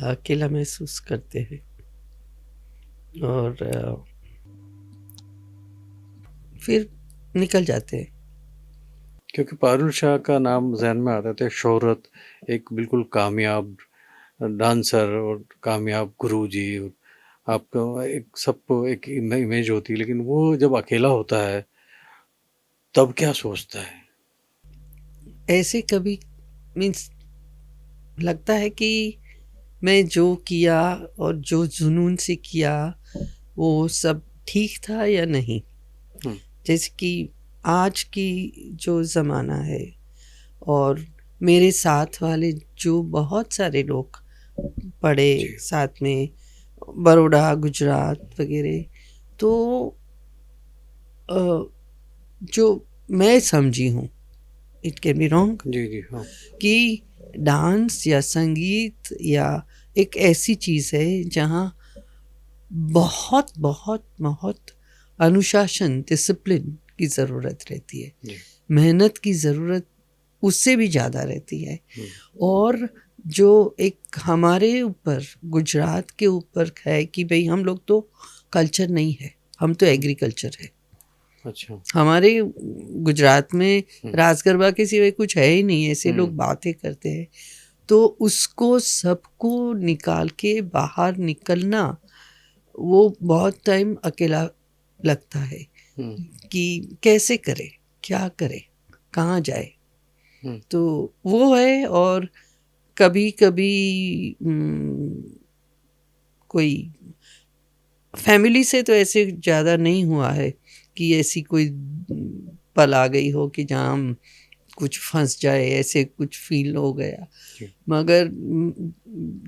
अकेला महसूस करते हैं, और फिर निकल जाते हैं। क्योंकि पारुल शाह का नाम जहन में आता था, शोहरत, एक बिल्कुल कामयाब डांसर और कामयाब गुरुजी, आपका एक सब एक इमेज होती है, लेकिन वो जब अकेला होता है तब क्या सोचता है? ऐसे कभी मीन्स लगता है कि मैं जो किया और जो जुनून से किया वो सब ठीक था या नहीं। जैसे कि आज की जो ज़माना है, और मेरे साथ वाले जो बहुत सारे लोग पढ़े साथ में, बड़ौदा, गुजरात वगैरह, तो जो मैं समझी हूँ, इट कैन बी रॉन्ग, जी जी हाँ, कि डांस या संगीत या एक ऐसी चीज़ है जहाँ बहुत बहुत बहुत अनुशासन, डिसिप्लिन की ज़रूरत रहती है, मेहनत की ज़रूरत उससे भी ज़्यादा रहती है। और जो एक हमारे ऊपर, गुजरात के ऊपर है कि भाई हम लोग तो कल्चर नहीं है, हम तो एग्रीकल्चर है। अच्छा। हमारे गुजरात में रास गरबा के सिवाय कुछ है ही नहीं, ऐसे लोग बातें करते हैं। तो उसको सबको निकाल के बाहर निकलना, वो बहुत टाइम अकेला लगता है कि कैसे करे, क्या करे, कहाँ जाए। तो वो है। और कभी कभी कोई फैमिली से तो ऐसे ज़्यादा नहीं हुआ है कि ऐसी कोई पल आ गई हो कि जहाँ हम कुछ फंस जाए, ऐसे कुछ फील हो गया। जी। मगर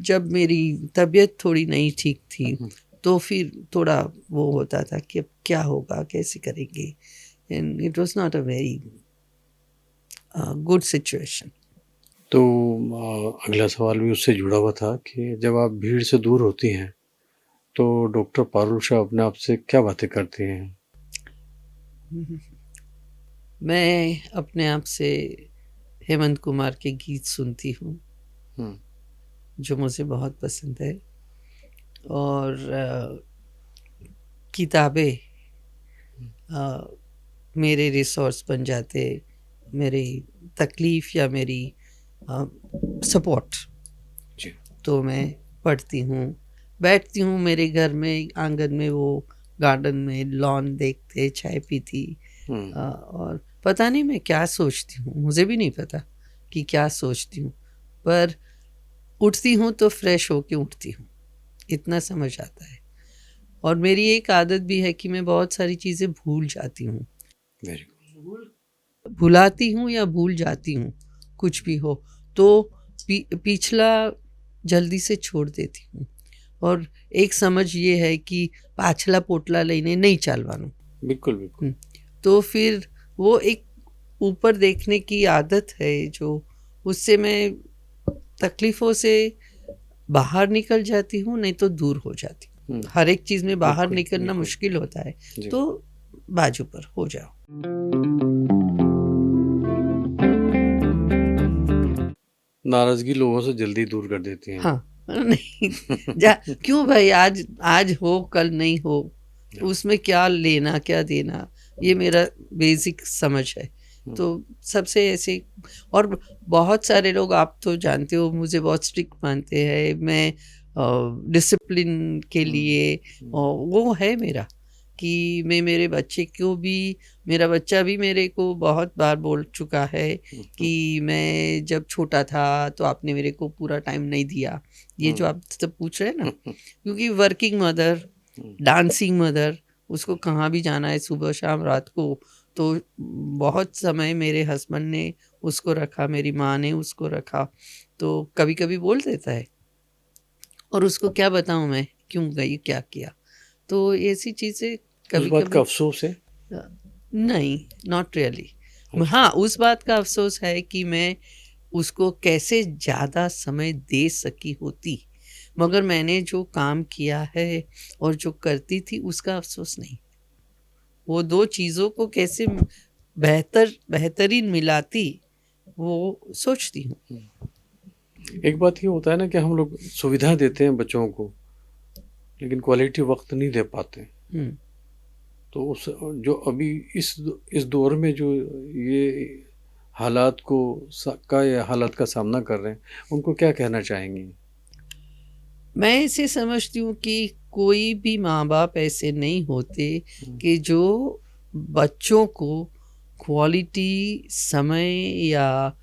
जब मेरी तबीयत थोड़ी नहीं ठीक थी तो फिर थोड़ा वो होता था कि अब क्या होगा, कैसे करेंगे, and it was not a very good situation. तो अगला सवाल भी उससे जुड़ा हुआ था कि जब आप भीड़ से दूर होती हैं तो डॉक्टर पारुल शाह अपने आप से क्या बातें करती हैं? मैं अपने आप से हेमंत कुमार के गीत सुनती हूँ हम्म, जो मुझे बहुत पसंद है, और किताबें मेरे रिसोर्स बन जाते, मेरी तकलीफ़ या मेरी सपोर्ट। जी। तो मैं पढ़ती हूँ, बैठती हूँ मेरे घर में आंगन में, वो गार्डन में लॉन देखते, चाय पीती, और पता नहीं मैं क्या सोचती हूँ, मुझे भी नहीं पता कि क्या सोचती हूँ, पर उठती हूँ तो फ्रेश होके उठती हूँ, इतना समझ आता है। और मेरी एक आदत भी है कि मैं बहुत सारी चीज़ें भूल जाती हूँ, वेरी भुलाती हूँ या भूल जाती हूँ, कुछ भी हो तो पिछला जल्दी से छोड़ देती हूँ। और एक समझ ये है कि पाछला पोटला लेने नहीं चालवानू। बिल्कुल बिल्कुल। तो फिर वो एक ऊपर देखने की आदत है जो, उससे मैं तकलीफ़ों से बाहर निकल जाती हूँ, नहीं तो दूर हो जाती हूँ। हर एक चीज़ में बाहर बिल्कुल, निकलना बिल्कुल। मुश्किल होता है, जी। तो बाजू पर हो जाओ। नाराजगी लोगों से जल्दी दूर कर देती हैं। हाँ, नहीं जा, क्यों भाई, आज आज हो कल नहीं हो, उसमें क्या लेना क्या देना, ये मेरा बेसिक समझ है। तो सबसे ऐसे, और बहुत सारे लोग, आप तो जानते हो, मुझे बहुत स्ट्रिक्ट मानते हैं, मैं डिसिप्लिन के लिए, वो है मेरा कि मैं मेरे बच्चे को भी, मेरा बच्चा भी मेरे को बहुत बार बोल चुका है कि मैं जब छोटा था तो आपने मेरे को पूरा टाइम नहीं दिया, ये जो आप सब पूछ रहे हैं ना, क्योंकि वर्किंग मदर, डांसिंग मदर, उसको कहाँ भी जाना है सुबह शाम रात को, तो बहुत समय मेरे हस्बैंड ने उसको रखा, मेरी माँ ने उसको रखा, तो कभी कभी बोल देता है, और उसको क्या बताऊँ मैं क्यों गई क्या किया। तो ऐसी चीज़ें उस कभी बात का कभी, अफ़सोस है? नहीं, नॉट रियली। अच्छा। हाँ, उस बात का अफ़सोस है कि मैं उसको कैसे ज़्यादा समय दे सकी होती, मगर मैंने जो काम किया है और जो करती थी उसका अफ़सोस नहीं। वो 2 चीज़ों को कैसे बेहतरीन मिलाती, वो सोचती हूँ। एक बात ये होता है ना कि हम लोग सुविधा देते हैं बच्चों को, लेकिन क्वालिटी वक़्त नहीं दे पाते। हुँ। तो उस जो अभी इस दौर में जो ये हालात को या हालात का सामना कर रहे हैं, उनको क्या कहना चाहेंगी? मैं ऐसे समझती हूँ कि कोई भी माँ-बाप ऐसे नहीं होते कि जो बच्चों को क्वालिटी समय या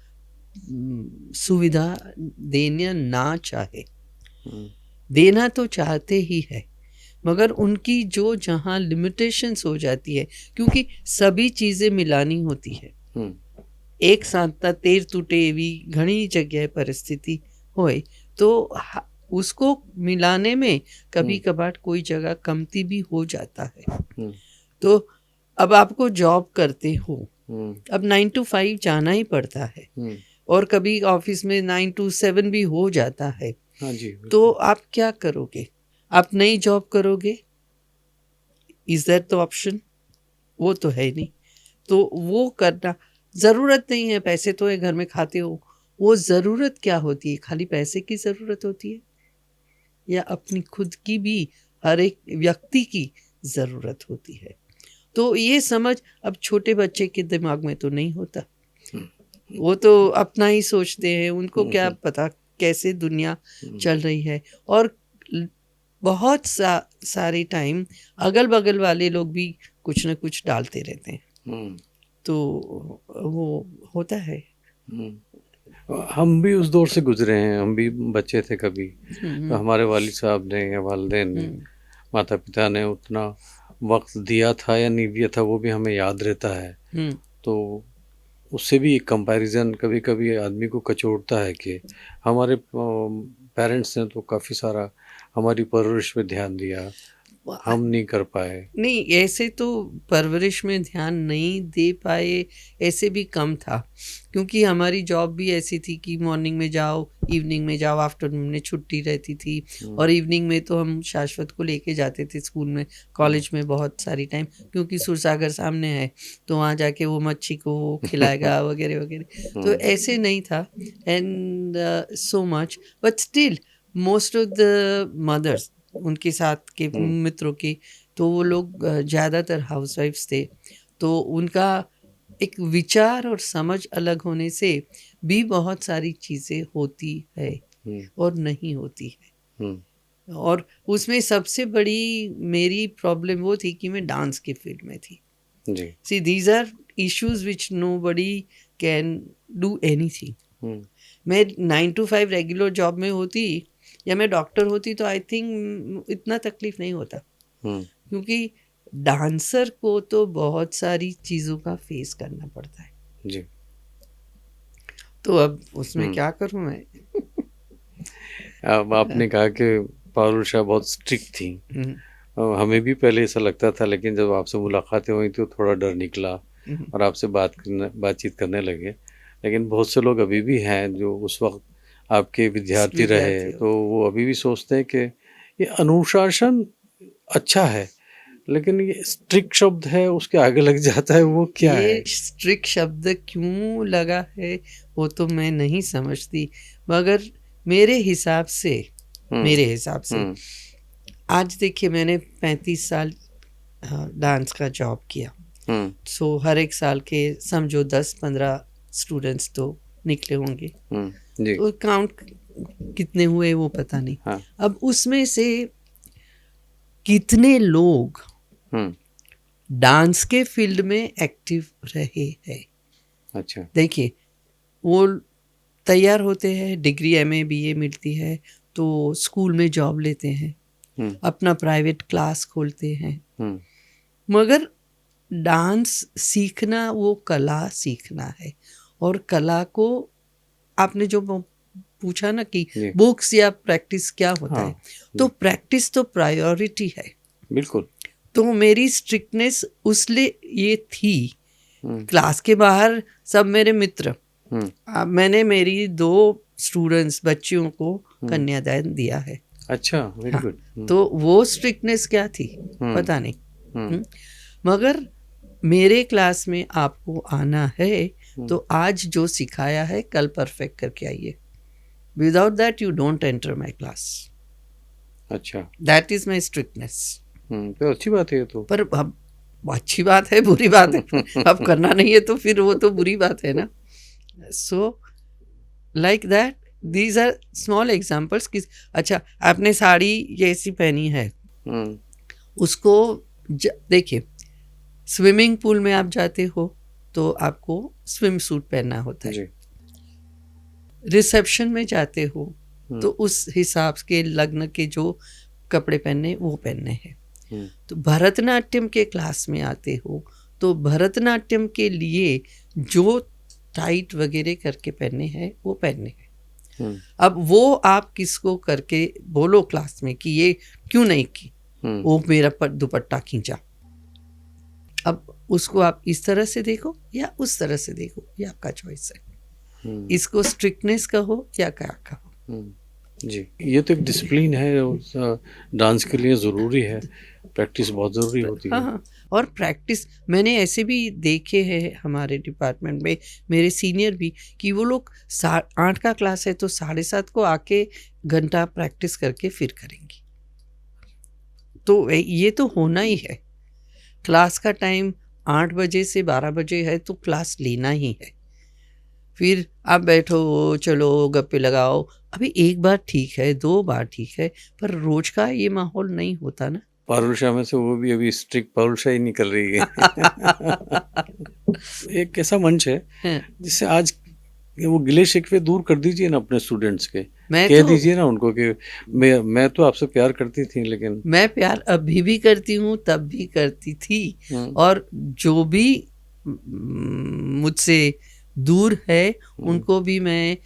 सुविधा देना ना चाहे। देना तो चाहते ही है, मगर उनकी जो जहाँ लिमिटेशंस हो जाती है, क्योंकि सभी चीज़ें मिलानी होती है। एक साथ तेर तूटे एवी घनी जगह परिस्थिति होए, तो उसको मिलाने में कभी कभार कोई जगह कमती भी हो जाता है। तो अब आपको जॉब करते हो, अब 9 to 5 जाना ही पड़ता है, और कभी ऑफिस में 9 to 7 भी हो जाता है। हाँ जी। तो आप क्या करोगे? आप नई जॉब करोगे? Is that the option? वो तो है नहीं। तो वो करना ज़रूरत नहीं है, पैसे तो है घर में खाते हो, वो ज़रूरत क्या होती है? खाली पैसे की ज़रूरत होती है, या अपनी खुद की भी हर एक व्यक्ति की ज़रूरत होती है? तो ये समझ अब छोटे बच्चे के दिमाग में तो नहीं होता। वो तो अपना ही सोचते हैं, उनको क्या पता कैसे दुनिया चल रही है। और बहुत सारे टाइम अगल बगल वाले लोग भी कुछ न कुछ डालते रहते हैं, तो वो होता है। हम भी उस दौर से गुजरे हैं, हम भी बच्चे थे कभी। तो हमारे वालिद साहब ने या वालिदैन ने, माता पिता ने उतना वक्त दिया था या नहीं दिया था वो भी हमें याद रहता है। तो उससे भी एक कंपैरिजन कभी कभी आदमी को कचोटता है कि हमारे पेरेंट्स ने तो काफ़ी सारा हमारी परवरिश में ध्यान दिया, हम नहीं कर पाए। नहीं, ऐसे तो परवरिश में ध्यान नहीं दे पाए, ऐसे भी कम था, क्योंकि हमारी जॉब भी ऐसी थी कि मॉर्निंग में जाओ, इवनिंग में जाओ, आफ्टरनून में छुट्टी रहती थी। और इवनिंग में तो हम शाश्वत को लेके जाते थे स्कूल में, कॉलेज में बहुत सारी टाइम, क्योंकि सुरसागर सामने है, तो वहाँ जाके वो मच्छी को वो खिलाएगा वगैरह वगैरह। तो ऐसे नहीं था, and so much, but still most of the mothers, उनके साथ के मित्रों के, तो वो लोग ज़्यादातर हाउसवाइफ्स थे, तो उनका एक विचार और समझ अलग होने से भी बहुत सारी चीज़ें होती है और नहीं होती है। और उसमें सबसे बड़ी मेरी प्रॉब्लम वो थी कि मैं डांस के फील्ड में थी। See these are issues which nobody can do anything. मैं 9 to 5 रेगुलर जॉब में होती या मैं डॉक्टर होती तो आई थिंक इतना तकलीफ नहीं होता, क्योंकि डांसर को तो बहुत सारी चीज़ों का फेस करना पड़ता है जी। तो अब उसमें क्या करूं मैं। अब आपने कहा कि पारुल उषा बहुत स्ट्रिक्ट थी, हमें भी पहले ऐसा लगता था, लेकिन जब आपसे मुलाकातें हुई तो थोड़ा डर निकला और आपसे बातचीत करने लगे। लेकिन बहुत से लोग अभी भी हैं जो उस वक्त आपके विद्यार्थी रहे, तो वो अभी भी सोचते हैं कि ये अनुशासन अच्छा है, लेकिन ये स्ट्रिक्ट शब्द है उसके आगे लग जाता है, वो क्या है? ये स्ट्रिक्ट शब्द क्यों लगा है वो तो मैं नहीं समझती, मगर मेरे हिसाब से आज देखिए, मैंने 35 साल डांस का जॉब किया, सो हर एक साल के समझो 10-15 स्टूडेंट्स तो निकले होंगे, तो काउंट कितने हुए वो पता नहीं। अब उसमें से कितने लोग डांस के फील्ड में एक्टिव रहे हैं। अच्छा, देखिए, वो तैयार होते हैं, डिग्री MA BA मिलती है तो स्कूल में जॉब लेते हैं, अपना प्राइवेट क्लास खोलते हैं, मगर डांस सीखना वो कला सीखना है, और कला को आपने जो पूछा ना कि बुक्स या प्रैक्टिस क्या होता है, तो प्रैक्टिस तो प्रायोरिटी है। बिल्कुल। तो मेरी स्ट्रिक्टनेस उसलिए ये थी, क्लास के बाहर सब मेरे मित्र, मैंने मेरी 2 स्टूडेंट्स बच्चियों को कन्यादान दिया है। अच्छा, वेरी गुड। तो वो स्ट्रिक्टनेस क्या थी पता नहीं, मगर मेरे क्लास में आपको आना है तो आज जो सिखाया है कल परफेक्ट करके आइए, without that you don't enter my class. अच्छा, दैट इज माय स्ट्रिक्टनेस। तो अच्छी बात है। तो पर अब अच्छी बात है बुरी बात है, अब करना नहीं है तो फिर वो तो बुरी बात है ना। So like that, these are small examples. अच्छा, आपने साड़ी जैसी पहनी है, उसको देखिए, स्विमिंग पूल में आप जाते हो तो आपको स्विम सूट पहनना होता है, रिसेप्शन में जाते हो तो उस हिसाब के लग्न के जो कपड़े पहनने वो पहनने हैं। तो भरतनाट्यम के क्लास में आते हो तो भरतनाट्यम के लिए जो टाइट वगैरह करके पहनने हैं वो पहनने हैं। अब वो आप किसको करके बोलो क्लास में कि ये क्यों नहीं की, वो मेरा दुपट्टा खींचा, अब उसको आप इस तरह से देखो या उस तरह से देखो, ये आपका चॉइस है। इसको स्ट्रिक्टनेस कहो या क्या कहो। जी, ये तो एक डिसिप्लिन है, डांस के लिए ज़रूरी है, प्रैक्टिस बहुत ज़रूरी होती है। हाँ, और प्रैक्टिस मैंने ऐसे भी देखे हैं हमारे डिपार्टमेंट में, मेरे सीनियर भी, कि वो लोग 8 का क्लास है तो 7:30 को आके घंटा प्रैक्टिस करके फिर करेंगी। तो ये तो होना ही है, क्लास का टाइम 8 बजे से 12 बजे है तो क्लास लेना ही है। फिर आप बैठो, चलो गप्पे लगाओ, अभी एक बार ठीक है, 2 बार ठीक है, पर रोज का ये माहौल नहीं होता ना। पारुल उषा में से वो भी अभी स्ट्रिक्ट पारुल उषा ही निकल रही है। एक ऐसा मंच है जिससे आज वो गिले शिकवे दूर कर दीजिए ना अपने स्टूडेंट्स के, कह दीजिए ना उनको कि मैं तो आपसे प्यार करती थी, लेकिन मैं प्यार अभी भी करती हूँ, तब भी करती थी, और जो भी मुझसे दूर है उनको भी मैं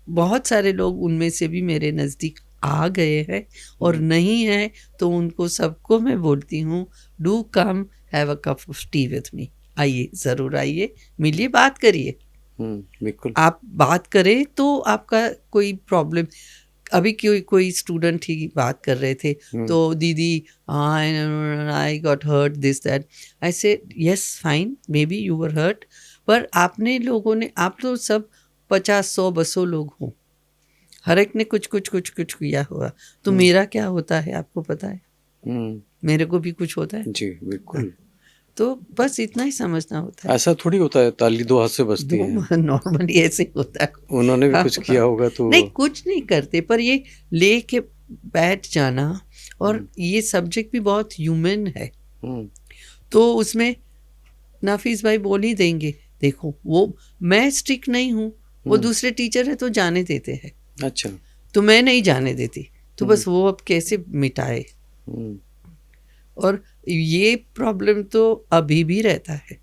बहुत सारे लोग उनमें से भी मेरे नज़दीक आ गए हैं, और नहीं है तो उनको सबको मैं बोलती हूँ, do come have a cup of T with me, आइए, ज़रूर आइए, मिलिए, बात करिए। बिल्कुल। आप बात करें तो आपका कोई प्रॉब्लम, अभी कोई स्टूडेंट ही बात कर रहे थे, तो दीदी I got hurt this that, I say yes fine, maybe you were hurt, पर आपने लोगों ने, आप तो सब 50-100-200 लोग हों, हर एक ने कुछ कुछ कुछ कुछ किया हुआ, तो मेरा क्या होता है आपको पता है? मेरे को भी कुछ होता है जी, बिल्कुल। तो बस इतना ही समझना होता है। ऐसा थोड़ी होता है ताली दो हाथ से बजती है। नॉर्मली ऐसे होता है। उन्होंने भी कुछ किया होगा तो नहीं, कुछ नहीं करते, पर ये लेके बैठ जाना, और ये सब्जेक्ट भी बहुत ह्यूमन है, तो उसमें नाफिस भाई बोल ही देंगे, देखो वो मैं स्ट्रिक्ट नहीं हूँ, वो दूसरे टीचर है तो जाने देते हैं। अच्छा। तो मैं नहीं जाने देती, तो बस वो अब कैसे मिटाए। और ये प्रॉब्लम तो अभी भी रहता है,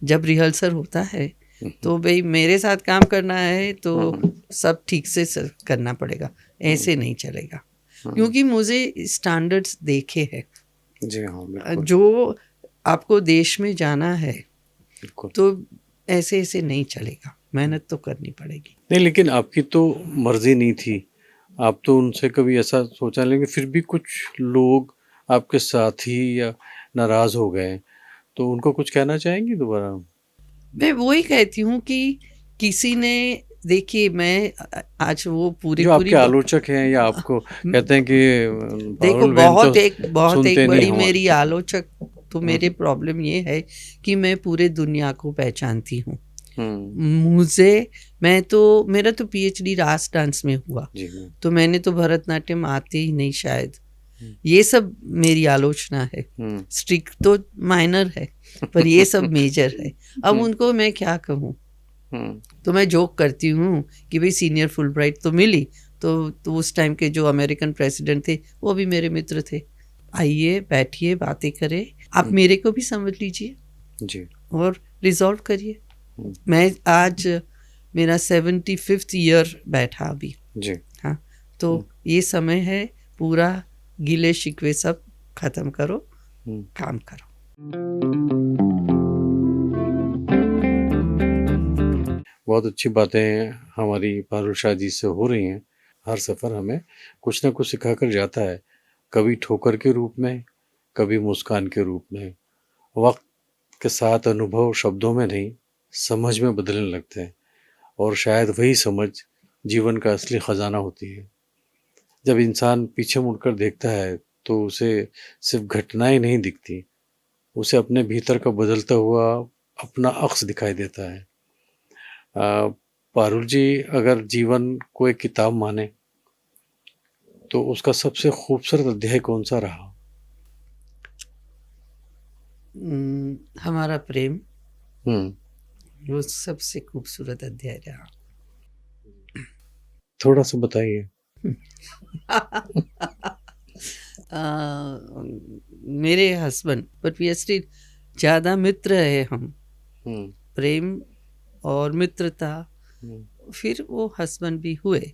जब रिहर्सल होता है तो भाई मेरे साथ काम करना है तो सब ठीक से करना पड़ेगा, ऐसे नहीं चलेगा, क्योंकि मुझे स्टैंडर्ड्स देखे हैं। जी हाँ, बिल्कुल। जो आपको देश में जाना है तो ऐसे ऐसे नहीं चलेगा, मेहनत तो करनी पड़ेगी। नहीं, लेकिन आपकी तो मर्जी नहीं थी, आप तो उनसे कभी ऐसा सोचा, लेकिन फिर भी कुछ लोग आपके साथी या नाराज हो गए, तो उनको कुछ कहना चाहेंगी दोबारा? मैं वही कहती हूँ कि किसी ने, देखिए मैं आज वो पूरी जो आपके आलोचक हैं या आपको कहते हैं कि देखो, बहुत एक बड़ी मेरी आलोचक तो मेरे प्रॉब्लम ये है कि मैं पूरे दुनिया को पहचानती हूँ। मेरा तो पीएचडी रास डांस में हुआ, तो मैंने तो भरतनाट्यम आते ही नहीं शायद। ये सब मेरी आलोचना है। स्ट्रिक तो माइनर है, पर ये सब मेजर है। अब उनको मैं क्या कहूँ? तो मैं जोक करती हूँ कि भाई सीनियर फुलब्राइट तो मिली, तो उस टाइम के जो अमेरिकन प्रेसिडेंट थे वो भी मेरे मित्र थे। आइए, बैठिए, बातें करें, आप मेरे को भी समझ लीजिए जी, और रिजॉल्व करिए। मैं आज मेरा 75th ईयर बैठा अभी जी। हाँ, तो ये समय है, पूरा गिले शिकवे सब खत्म करो, काम करो। बहुत अच्छी बातें हमारी पारुल शाह जी से हो रही हैं। हर सफ़र हमें कुछ ना कुछ सिखा कर जाता है, कभी ठोकर के रूप में, कभी मुस्कान के रूप में। वक्त के साथ अनुभव शब्दों में नहीं, समझ में बदलने लगते हैं, और शायद वही समझ जीवन का असली ख़जाना होती है। जब इंसान पीछे मुड़कर देखता है तो उसे सिर्फ घटनाएं नहीं दिखती, उसे अपने भीतर का बदलता हुआ अपना अक्स दिखाई देता है। पारुल जी, अगर जीवन को एक किताब माने तो उसका सबसे खूबसूरत अध्याय कौन सा रहा? हमारा प्रेम, वो सबसे खूबसूरत अध्याय रहा। थोड़ा सा बताइए। मेरे husband, but we are still ज़्यादा मित्र है हम। प्रेम और मित्रता, फिर वो हस्बैंड भी हुए,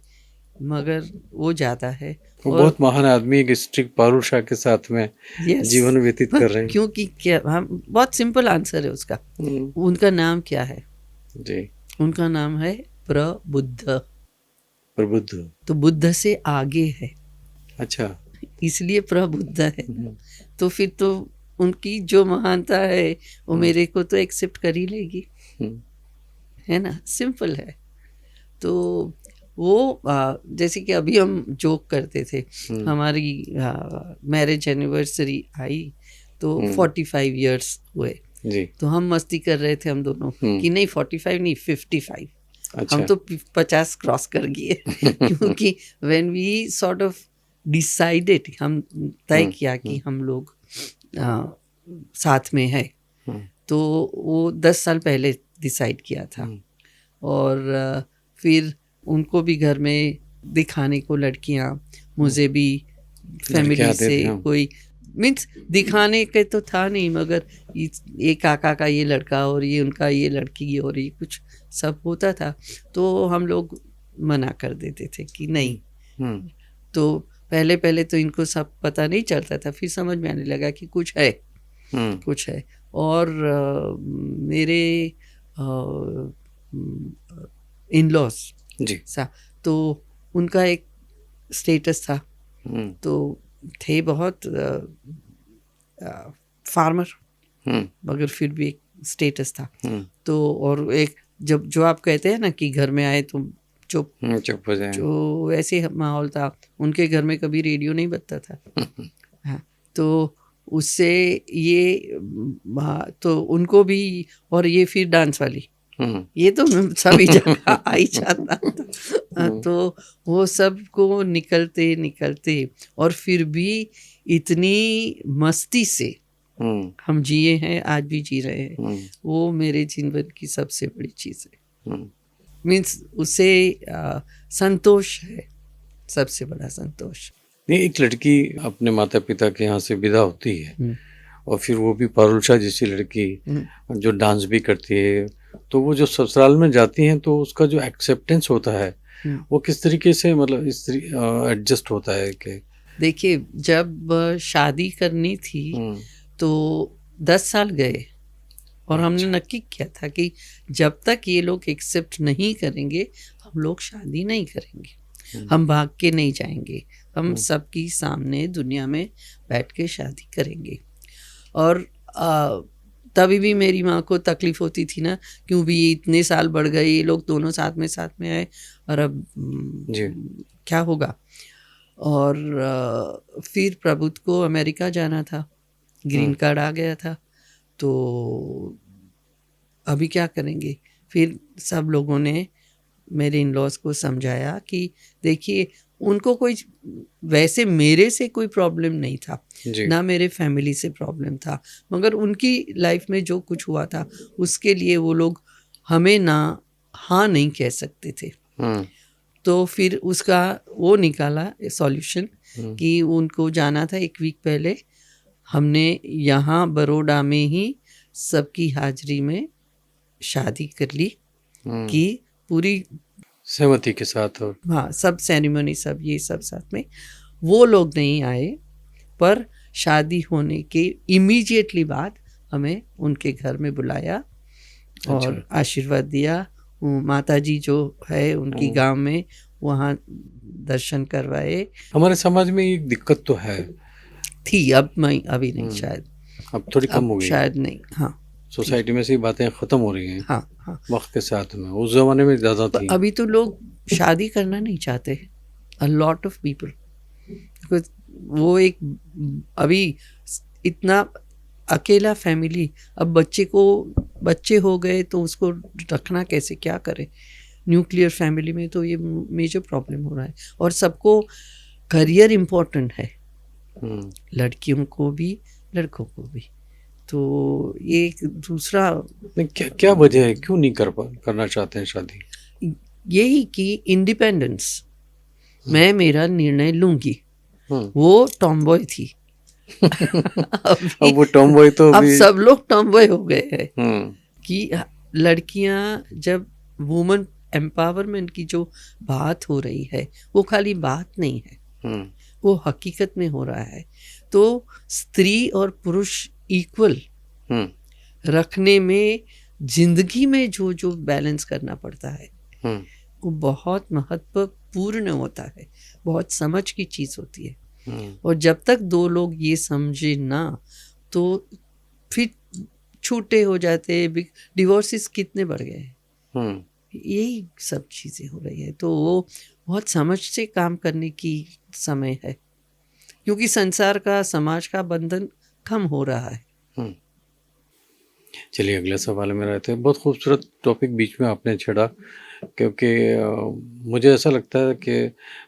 मगर वो ज़्यादा है। वो बहुत महान आदमी एक स्ट्रिक्ट पारुल शाह के साथ में जीवन व्यतीत कर रहे हैं। क्योंकि क्या, हम बहुत सिंपल आंसर है उसका। उनका नाम क्या है जी? उनका नाम है प्रबुद्ध। प्रबुद्ध तो बुद्ध से आगे है। अच्छा, इसलिए प्रबुद्ध है। तो फिर तो उनकी जो महानता है वो मेरे को तो एक्सेप्ट कर ही लेगी, है ना? सिंपल है। तो वो जैसे कि अभी हम जोक करते थे, हमारी मैरिज एनिवर्सरी आई तो 45 इयर्स हुए जी। तो हम मस्ती कर रहे थे हम दोनों कि नहीं 45 नहीं 55। अच्छा। हम तो 50 क्रॉस कर गए क्योंकि when we sort of decided, हम तय किया कि हम लोग साथ में है, तो वो 10 साल पहले डिसाइड किया था। और फिर उनको भी घर में दिखाने को लड़कियां, मुझे भी फैमिली से कोई मीन्स दिखाने के तो था नहीं, मगर ये काका का ये लड़का और ये उनका ये लड़की और ये कुछ सब होता था, तो हम लोग मना कर देते थे कि नहीं। तो पहले पहले तो इनको सब पता नहीं चलता था, फिर समझ में आने लगा कि कुछ है, कुछ है। और मेरे इन लॉज जी सा, तो उनका एक स्टेटस था, तो थे बहुत फार्मर, मगर फिर भी एक स्टेटस था। तो और एक जब जो आप कहते हैं ना कि घर में आए तो चुप चुप हो जाए, जो ऐसे माहौल था। उनके घर में कभी रेडियो नहीं बजता था। हाँ, तो उससे ये तो उनको भी, और ये फिर डांस वाली, ये तो सभी जगह आ ही जाता था। तो वो सब को निकलते निकलते और फिर भी इतनी मस्ती से हम जिए हैं, आज भी जी रहे हैं। वो मेरे जीवन की सबसे बड़ी चीज़ है। मीन्स उसे संतोष है, सबसे बड़ा संतोष। नहीं, एक लड़की अपने माता पिता के यहाँ से विदा होती है और फिर वो भी पारुल शाह जैसी लड़की जो डांस भी करती है, तो वो जो ससुराल में जाती हैं तो उसका जो एक्सेप्टेंस होता है वो किस तरीके से, मतलब इस एडजस्ट होता है कि देखिए, जब शादी करनी थी तो 10 साल गए और हमने नक्की किया था कि जब तक ये लोग एक्सेप्ट नहीं करेंगे हम लोग शादी नहीं करेंगे, हम भाग के नहीं जाएंगे, हम सबकी सामने दुनिया में बैठ के शादी करेंगे। और तभी भी मेरी माँ को तकलीफ होती थी ना, क्यों भी इतने साल बढ़ गए, ये लोग दोनों साथ में आए और अब क्या होगा। और फिर प्रबुद्ध को अमेरिका जाना था, ग्रीन कार्ड आ गया था, तो अभी क्या करेंगे। फिर सब लोगों ने मेरे इन लॉज को समझाया कि देखिए, उनको कोई वैसे मेरे से कोई प्रॉब्लम नहीं था, ना मेरे फैमिली से प्रॉब्लम था, मगर उनकी लाइफ में जो कुछ हुआ था उसके लिए वो लोग हमें ना हाँ नहीं कह सकते थे। तो फिर उसका वो निकाला सॉल्यूशन कि उनको जाना था 1 वीक पहले। हमने यहाँ बड़ौदा में ही सबकी हाजिरी में शादी कर ली कि पूरी सहमति के साथ। और हाँ, सब सेरेमनी सब ये सब साथ में। वो लोग नहीं आए, पर शादी होने के इमीडिएटली बाद हमें उनके घर में बुलाया और आशीर्वाद दिया। माता जी जो है उनकी गांव में, वहाँ दर्शन करवाए। हमारे समाज में एक दिक्कत तो है थी, अब मैं अभी नहीं, शायद अब थोड़ी कम हो गई, शायद नहीं। हाँ, सोसाइटी में से बातें खत्म हो रही हैं। हाँ, वक्त के साथ में, उस जमाने में ज्यादा थी। अभी तो लोग शादी करना नहीं चाहते, अ लॉट ऑफ पीपल। वो एक अभी इतना अकेला फैमिली, अब बच्चे हो गए तो उसको रखना कैसे, क्या करे। न्यूक्लियर फैमिली में तो ये मेजर प्रॉब्लम हो रहा है। और सबको करियर इम्पोर्टेंट है, लड़कियों को भी लड़कों को भी। तो ये एक दूसरा क्या वजह है, क्यों नहीं करना चाहते हैं शादी? यही कि इंडिपेंडेंस, मैं मेरा निर्णय लूंगी। वो टॉमबॉय थी। अब वो टॉमबॉय तो अब सब लोग टॉमबॉय हो गए हैं कि लड़कियां, जब वुमेन एम्पावरमेंट की जो बात हो रही है वो खाली बात नहीं है, वो हकीकत में हो रहा है। तो स्त्री और पुरुष इक्वल रखने में जिंदगी में जो जो बैलेंस करना पड़ता है वो बहुत महत्वपूर्ण होता है, बहुत समझ की चीज होती है। और जब तक दो लोग ये समझे ना, तो फिर छूटे हो जाते, डिवोर्सेस कितने बढ़ गए हैं। यही सब चीजें हो रही है। तो वो बहुत समझ से काम करने की समय है, क्योंकि संसार का, समाज का बंधन कम हो रहा है। चलिए अगला सवाल में रहते हैं। बहुत खूबसूरत टॉपिक बीच में आपने छेड़ा, क्योंकि मुझे ऐसा लगता है कि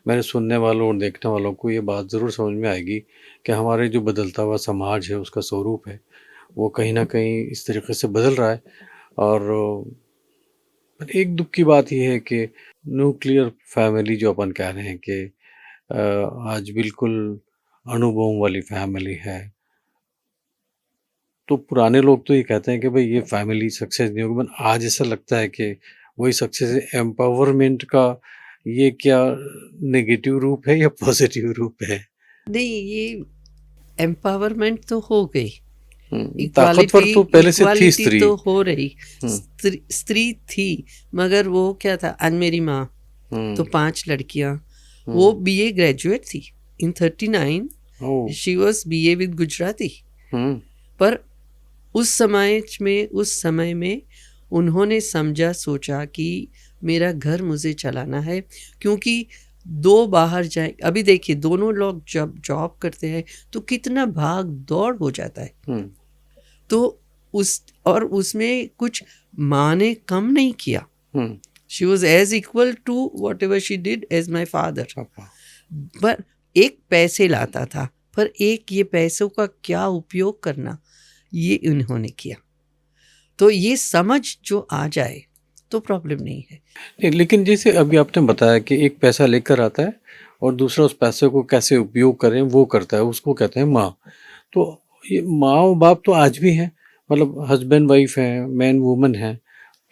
मेरे सुनने वालों और देखने वालों को ये बात ज़रूर समझ में आएगी कि हमारे जो बदलता हुआ समाज है, उसका स्वरूप है, वो कहीं ना कहीं इस तरीके से बदल रहा है। और एक दुख की बात यह है कि न्यूक्लियर फैमिली जो अपन कह रहे हैं कि आज बिल्कुल अनुभवों वाली फैमिली है, तो पुराने लोग तो ये कहते हैं कि भाई ये फैमिली सक्सेस नहीं होगी, पर आज ऐसा लगता है कि वही सक्सेस है। एम्पावरमेंट का ये क्या नेगेटिव रूप है या पॉजिटिव रूप है? नहीं, ये एम्पावरमेंट तो हो गई, ताकतवर इक्वालिटी तो पहले से थी इक्वालिटी स्त्री। तो हो रही। हम्म, स्त्री थी, मगर वो क्या था, आज मेरी माँ तो 5 लड़कियां, वो बीए ग्रेजुएट थी इन 39, she was BA with Gujarati. पर उस समय में उन्होंने समझा, सोचा कि मेरा घर मुझे चलाना है, क्योंकि 2 बाहर जाए, अभी देखिए दोनों लोग जब जॉब करते हैं तो कितना भाग दौड़ हो जाता है। तो उसमें कुछ माँ ने कम नहीं किया, she was as equal to whatever she did as my father. पर एक पैसे लाता था, पर एक ये पैसों का क्या उपयोग करना, ये उन्होंने किया। तो ये समझ जो आ जाए तो प्रॉब्लम नहीं है। नहीं, लेकिन जैसे अभी आपने बताया कि एक पैसा लेकर आता है और दूसरा उस पैसे को कैसे उपयोग करें वो करता है, उसको कहते हैं माँ। तो ये माँ और बाप तो आज भी हैं, मतलब हस्बैंड वाइफ हैं, मैन वुमन हैं,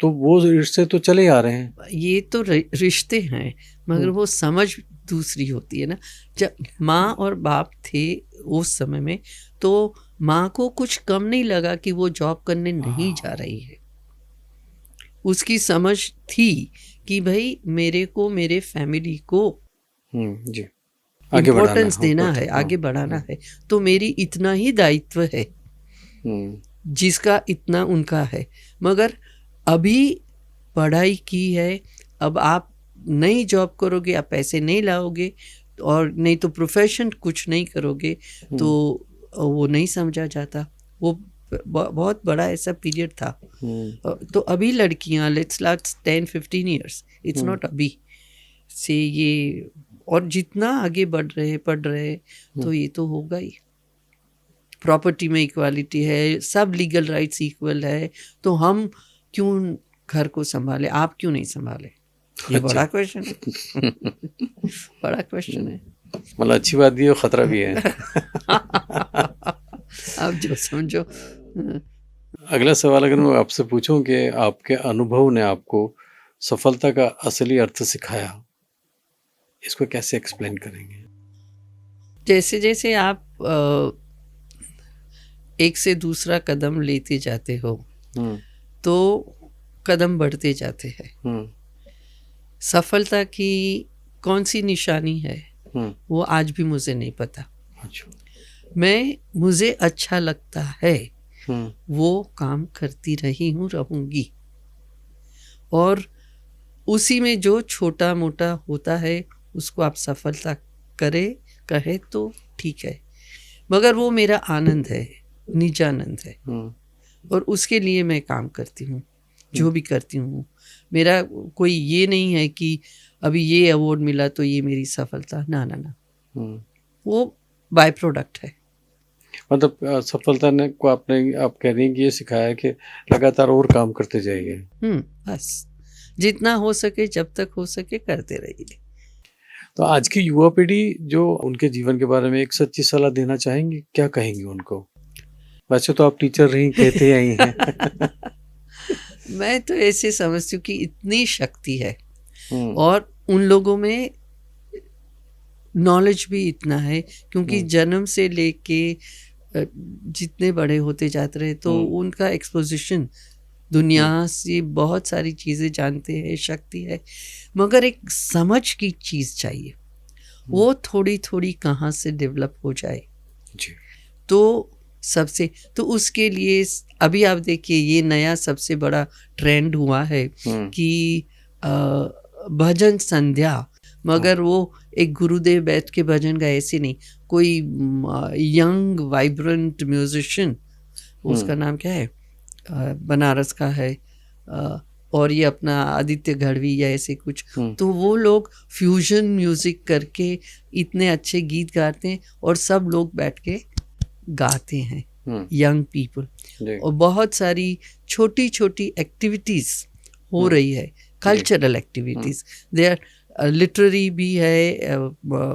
तो वो रिश्ते तो चले आ रहे हैं। ये तो रिश्ते हैं, मगर वो समझ दूसरी होती है ना। जब माँ और बाप थे उस समय में, तो माँ को कुछ कम नहीं लगा कि वो जॉब करने नहीं जा रही है। उसकी समझ थी कि भाई मेरे को, मेरे फैमिली को जी, आगे इम्पोर्टेंस देना है, आगे बढ़ाना है, तो मेरी इतना ही दायित्व है जिसका इतना उनका है। मगर अभी पढ़ाई की है, अब आप नहीं जॉब करोगे, आप पैसे नहीं लाओगे, और नहीं तो प्रोफेशन कुछ नहीं करोगे, तो वो नहीं समझा जाता। वो बहुत बड़ा ऐसा पीरियड था। तो अभी लड़कियां, let's last 10-15 years, it's not अभी से ये, और जितना आगे पढ़ रहे तो ये तो होगा ही। प्रॉपर्टी में इक्वालिटी है, सब लीगल राइट्स इक्वल है, तो हम क्यों घर को संभाले, आप क्यों नहीं संभाले? ये बड़ा क्वेश्चन है। बड़ा क्वेश्चन है। मतलब अच्छी बात भी है, खतरा भी है। आप जो समझो। अगला सवाल अगर मैं आपसे पूछूं कि आपके अनुभव ने आपको सफलता का असली अर्थ सिखाया, इसको कैसे एक्सप्लेन करेंगे? जैसे जैसे आप एक से दूसरा कदम लेते जाते हो, तो कदम बढ़ते जाते हैं। सफलता की कौन सी निशानी है वो आज भी मुझे नहीं पता। मुझे अच्छा लगता है वो काम करती रही हूँ, रहूंगी, और उसी में जो छोटा मोटा होता है उसको आप सफलता कहे तो ठीक है, मगर वो मेरा आनंद है, निजानंद है, और उसके लिए मैं काम करती हूँ, जो भी करती हूँ। मेरा कोई ये नहीं है कि अभी ये अवार्ड मिला तो ये मेरी सफलता, ना ना ना, वो बाय प्रोडक्ट है। मतलब सफलता ने को आप कह रही हैं कि ये सिखाया कि लगातार और काम करते जाइए। बस जितना हो सके, जब तक हो सके करते रहिए। तो आज की युवा पीढ़ी जो उनके जीवन के बारे में एक सच्ची सलाह देना चाहेंगे, क्या कहेंगे उनको? वैसे तो आप टीचर रही, कहते आई हैं। मैं तो ऐसे समझती हूँ कि इतनी शक्ति है और उन लोगों में नॉलेज भी इतना है, क्योंकि जन्म से लेके जितने बड़े होते जाते रहे तो उनका एक्सपोजिशन दुनिया से बहुत सारी चीज़ें जानते हैं, शक्ति है, मगर एक समझ की चीज़ चाहिए, वो थोड़ी थोड़ी कहाँ से डेवलप हो जाए जी। तो उसके लिए अभी आप देखिए ये नया सबसे बड़ा ट्रेंड हुआ है कि भजन संध्या, मगर वो एक गुरुदेव बैठ के भजन गाए, ऐसे नहीं, कोई यंग वाइब्रेंट म्यूजिशियन, उसका नाम क्या है, बनारस का है, और ये अपना आदित्य गढ़वी या ऐसे कुछ, तो वो लोग फ्यूजन म्यूजिक करके इतने अच्छे गीत गाते हैं और सब लोग बैठ के गाते हैं, यंग पीपल, और बहुत सारी छोटी छोटी एक्टिविटीज हो रही है, cultural activities, they are literary भी है,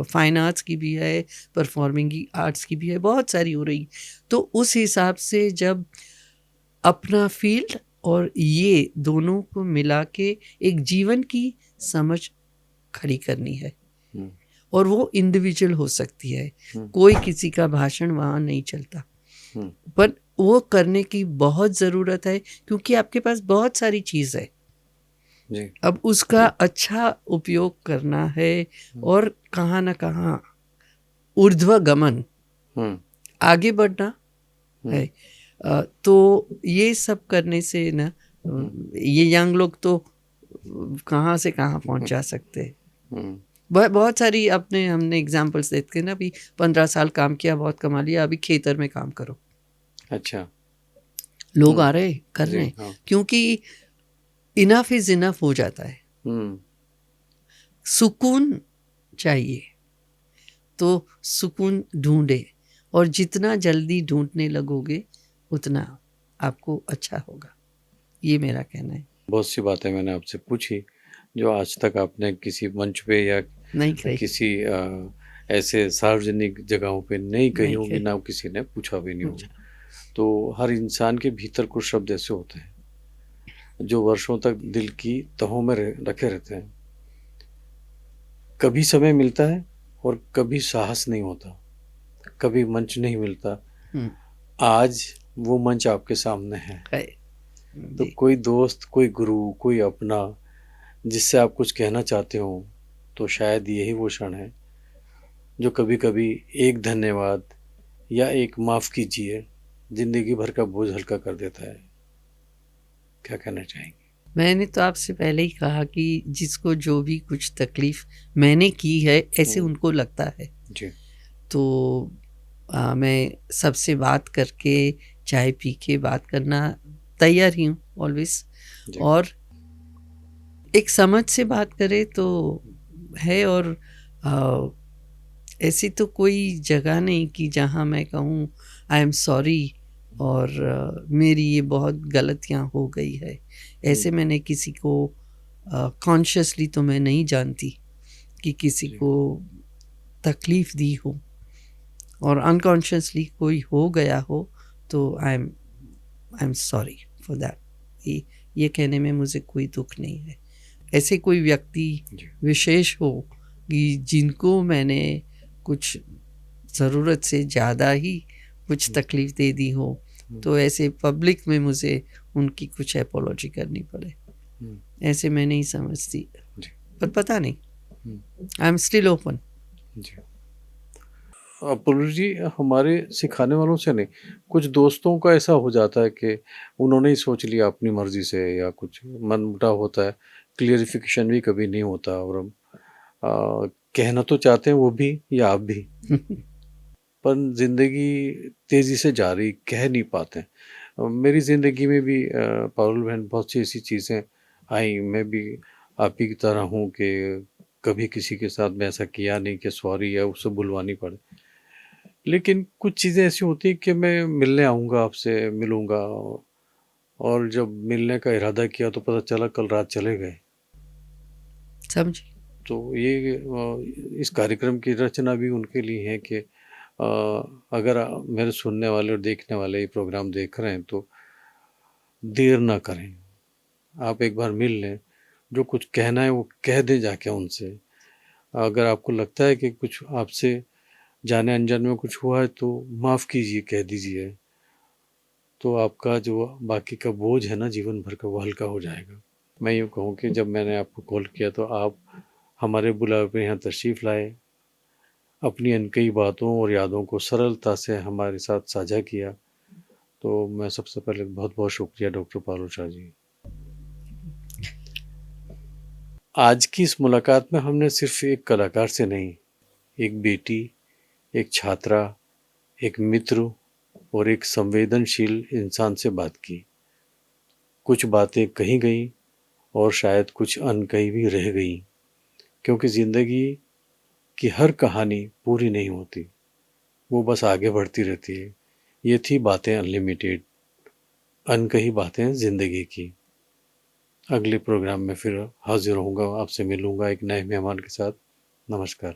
फाइन आर्ट्स की भी है, परफॉर्मिंग आर्ट्स की भी है, बहुत सारी हो रही। तो उस हिसाब से जब अपना फील्ड और ये दोनों को मिला के एक जीवन की समझ खड़ी करनी है, और वो इंडिविजुअल हो सकती है, कोई किसी का भाषण वहाँ नहीं चलता, पर वो करने की बहुत ज़रूरत है, क्योंकि आपके पास बहुत सारी चीज़ है जी। अब उसका अच्छा उपयोग करना है, और कहाँ ना कहाँ ऊर्ध्वगमन, आगे बढ़ना है। तो ये सब करने से ना, ये यंग लोग तो कहाँ से कहाँ पहुँचा सकते हैं। बहुत सारी हमने एग्जाम्पल्स देते हैं ना, अभी 15 साल काम किया, बहुत कमा लिया, अभी खेतर में काम करो। अच्छा, लोग आ रहे कर रहे हैं, हाँ। क्योंकि इनफ इज इनफ हो जाता है, सुकून चाहिए, तो सुकून ढूंढे, और जितना जल्दी ढूंढने लगोगे उतना आपको अच्छा होगा, ये मेरा कहना है। बहुत सी बातें मैंने आपसे पूछी जो आज तक आपने किसी मंच पे या नहीं कही, किसी ऐसे सार्वजनिक जगहों पे नहीं कही होंगी, ना किसी ने पूछा भी नहीं होगा। तो हर इंसान के भीतर कुछ शब्द ऐसे होते हैं जो वर्षों तक दिल की तहों में रखे रहते हैं। कभी समय मिलता है और कभी साहस नहीं होता, कभी मंच नहीं मिलता। आज वो मंच आपके सामने है। तो कोई दोस्त, कोई गुरु, कोई अपना जिससे आप कुछ कहना चाहते हो, तो शायद यही वो क्षण है जो कभी कभी एक धन्यवाद या एक माफ़ कीजिए जिंदगी भर का बोझ हल्का कर देता है। क्या कहना चाहेंगे? मैंने तो आपसे पहले ही कहा कि जिसको जो भी कुछ तकलीफ मैंने की है, ऐसे उनको लगता है जी। तो मैं सबसे बात करके, चाय पी के बात करना तैयार ही हूँ ऑलवेज, और एक समझ से बात करे तो है। और ऐसी तो कोई जगह नहीं कि जहाँ मैं कहूँ आई एम सॉरी और मेरी ये बहुत गलतियाँ हो गई है। ऐसे मैंने किसी को कॉन्शियसली तो मैं नहीं जानती कि किसी को तकलीफ़ दी हो, और अनकॉन्शियसली कोई हो गया हो तो I am sorry for that, ये कहने में मुझे कोई दुख नहीं है। ऐसे कोई व्यक्ति विशेष हो कि जिनको मैंने कुछ ज़रूरत से ज़्यादा ही कुछ तकलीफ़ दे दी हो, तो ऐसे पब्लिक में मुझे उनकी कुछ एपोलॉजी करनी पड़े, ऐसे मैं नहीं समझती। पर पता नहीं, I am still open. Apology हमारे सिखाने वालों से नहीं, कुछ दोस्तों का ऐसा हो जाता है कि उन्होंने ही सोच लिया अपनी मर्जी से, या कुछ मनमुटाव होता है, क्लियरिफिकेशन भी कभी नहीं होता, और हम कहना तो चाहते हैं वो भी या आप भी पर ज़िंदगी तेज़ी से जा रही, कह नहीं पाते। मेरी ज़िंदगी में भी पारुल बहन बहुत सी ऐसी चीज़ें आई, मैं भी आप ही की तरह हूँ कि कभी किसी के साथ मैं ऐसा किया नहीं कि सॉरी या उससे बुलवानी पड़े। लेकिन कुछ चीज़ें ऐसी होती हैं कि मैं मिलने आऊँगा, आपसे मिलूँगा, और जब मिलने का इरादा किया तो पता चला कल रात चले गए। समझी। तो ये इस कार्यक्रम की रचना भी उनके लिए है कि अगर मेरे सुनने वाले और देखने वाले ये प्रोग्राम देख रहे हैं तो देर ना करें, आप एक बार मिल लें, जो कुछ कहना है वो कह दें जाके उनसे। अगर आपको लगता है कि कुछ आपसे जाने अनजाने में कुछ हुआ है तो माफ़ कीजिए, कह दीजिए, तो आपका जो बाकी का बोझ है ना जीवन भर का, वो हल्का हो जाएगा। मैं यूँ कहूँ कि जब मैंने आपको कॉल किया तो आप हमारे बुलावे पे यहाँ तशरीफ़ लाए, अपनी अनकही बातों और यादों को सरलता से हमारे साथ साझा किया। तो मैं सबसे पहले बहुत बहुत शुक्रिया डॉक्टर पारुल शाह जी। आज की इस मुलाकात में हमने सिर्फ एक कलाकार से नहीं, एक बेटी, एक छात्रा, एक मित्र और एक संवेदनशील इंसान से बात की। कुछ बातें कही गई और शायद कुछ अनकही भी रह गई, क्योंकि ज़िंदगी की हर कहानी पूरी नहीं होती, वो बस आगे बढ़ती रहती है। ये थी बातें अनलिमिटेड, अनकही बातें ज़िंदगी की। अगले प्रोग्राम में फिर हाजिर होऊंगा, आपसे मिलूंगा एक नए मेहमान के साथ। नमस्कार।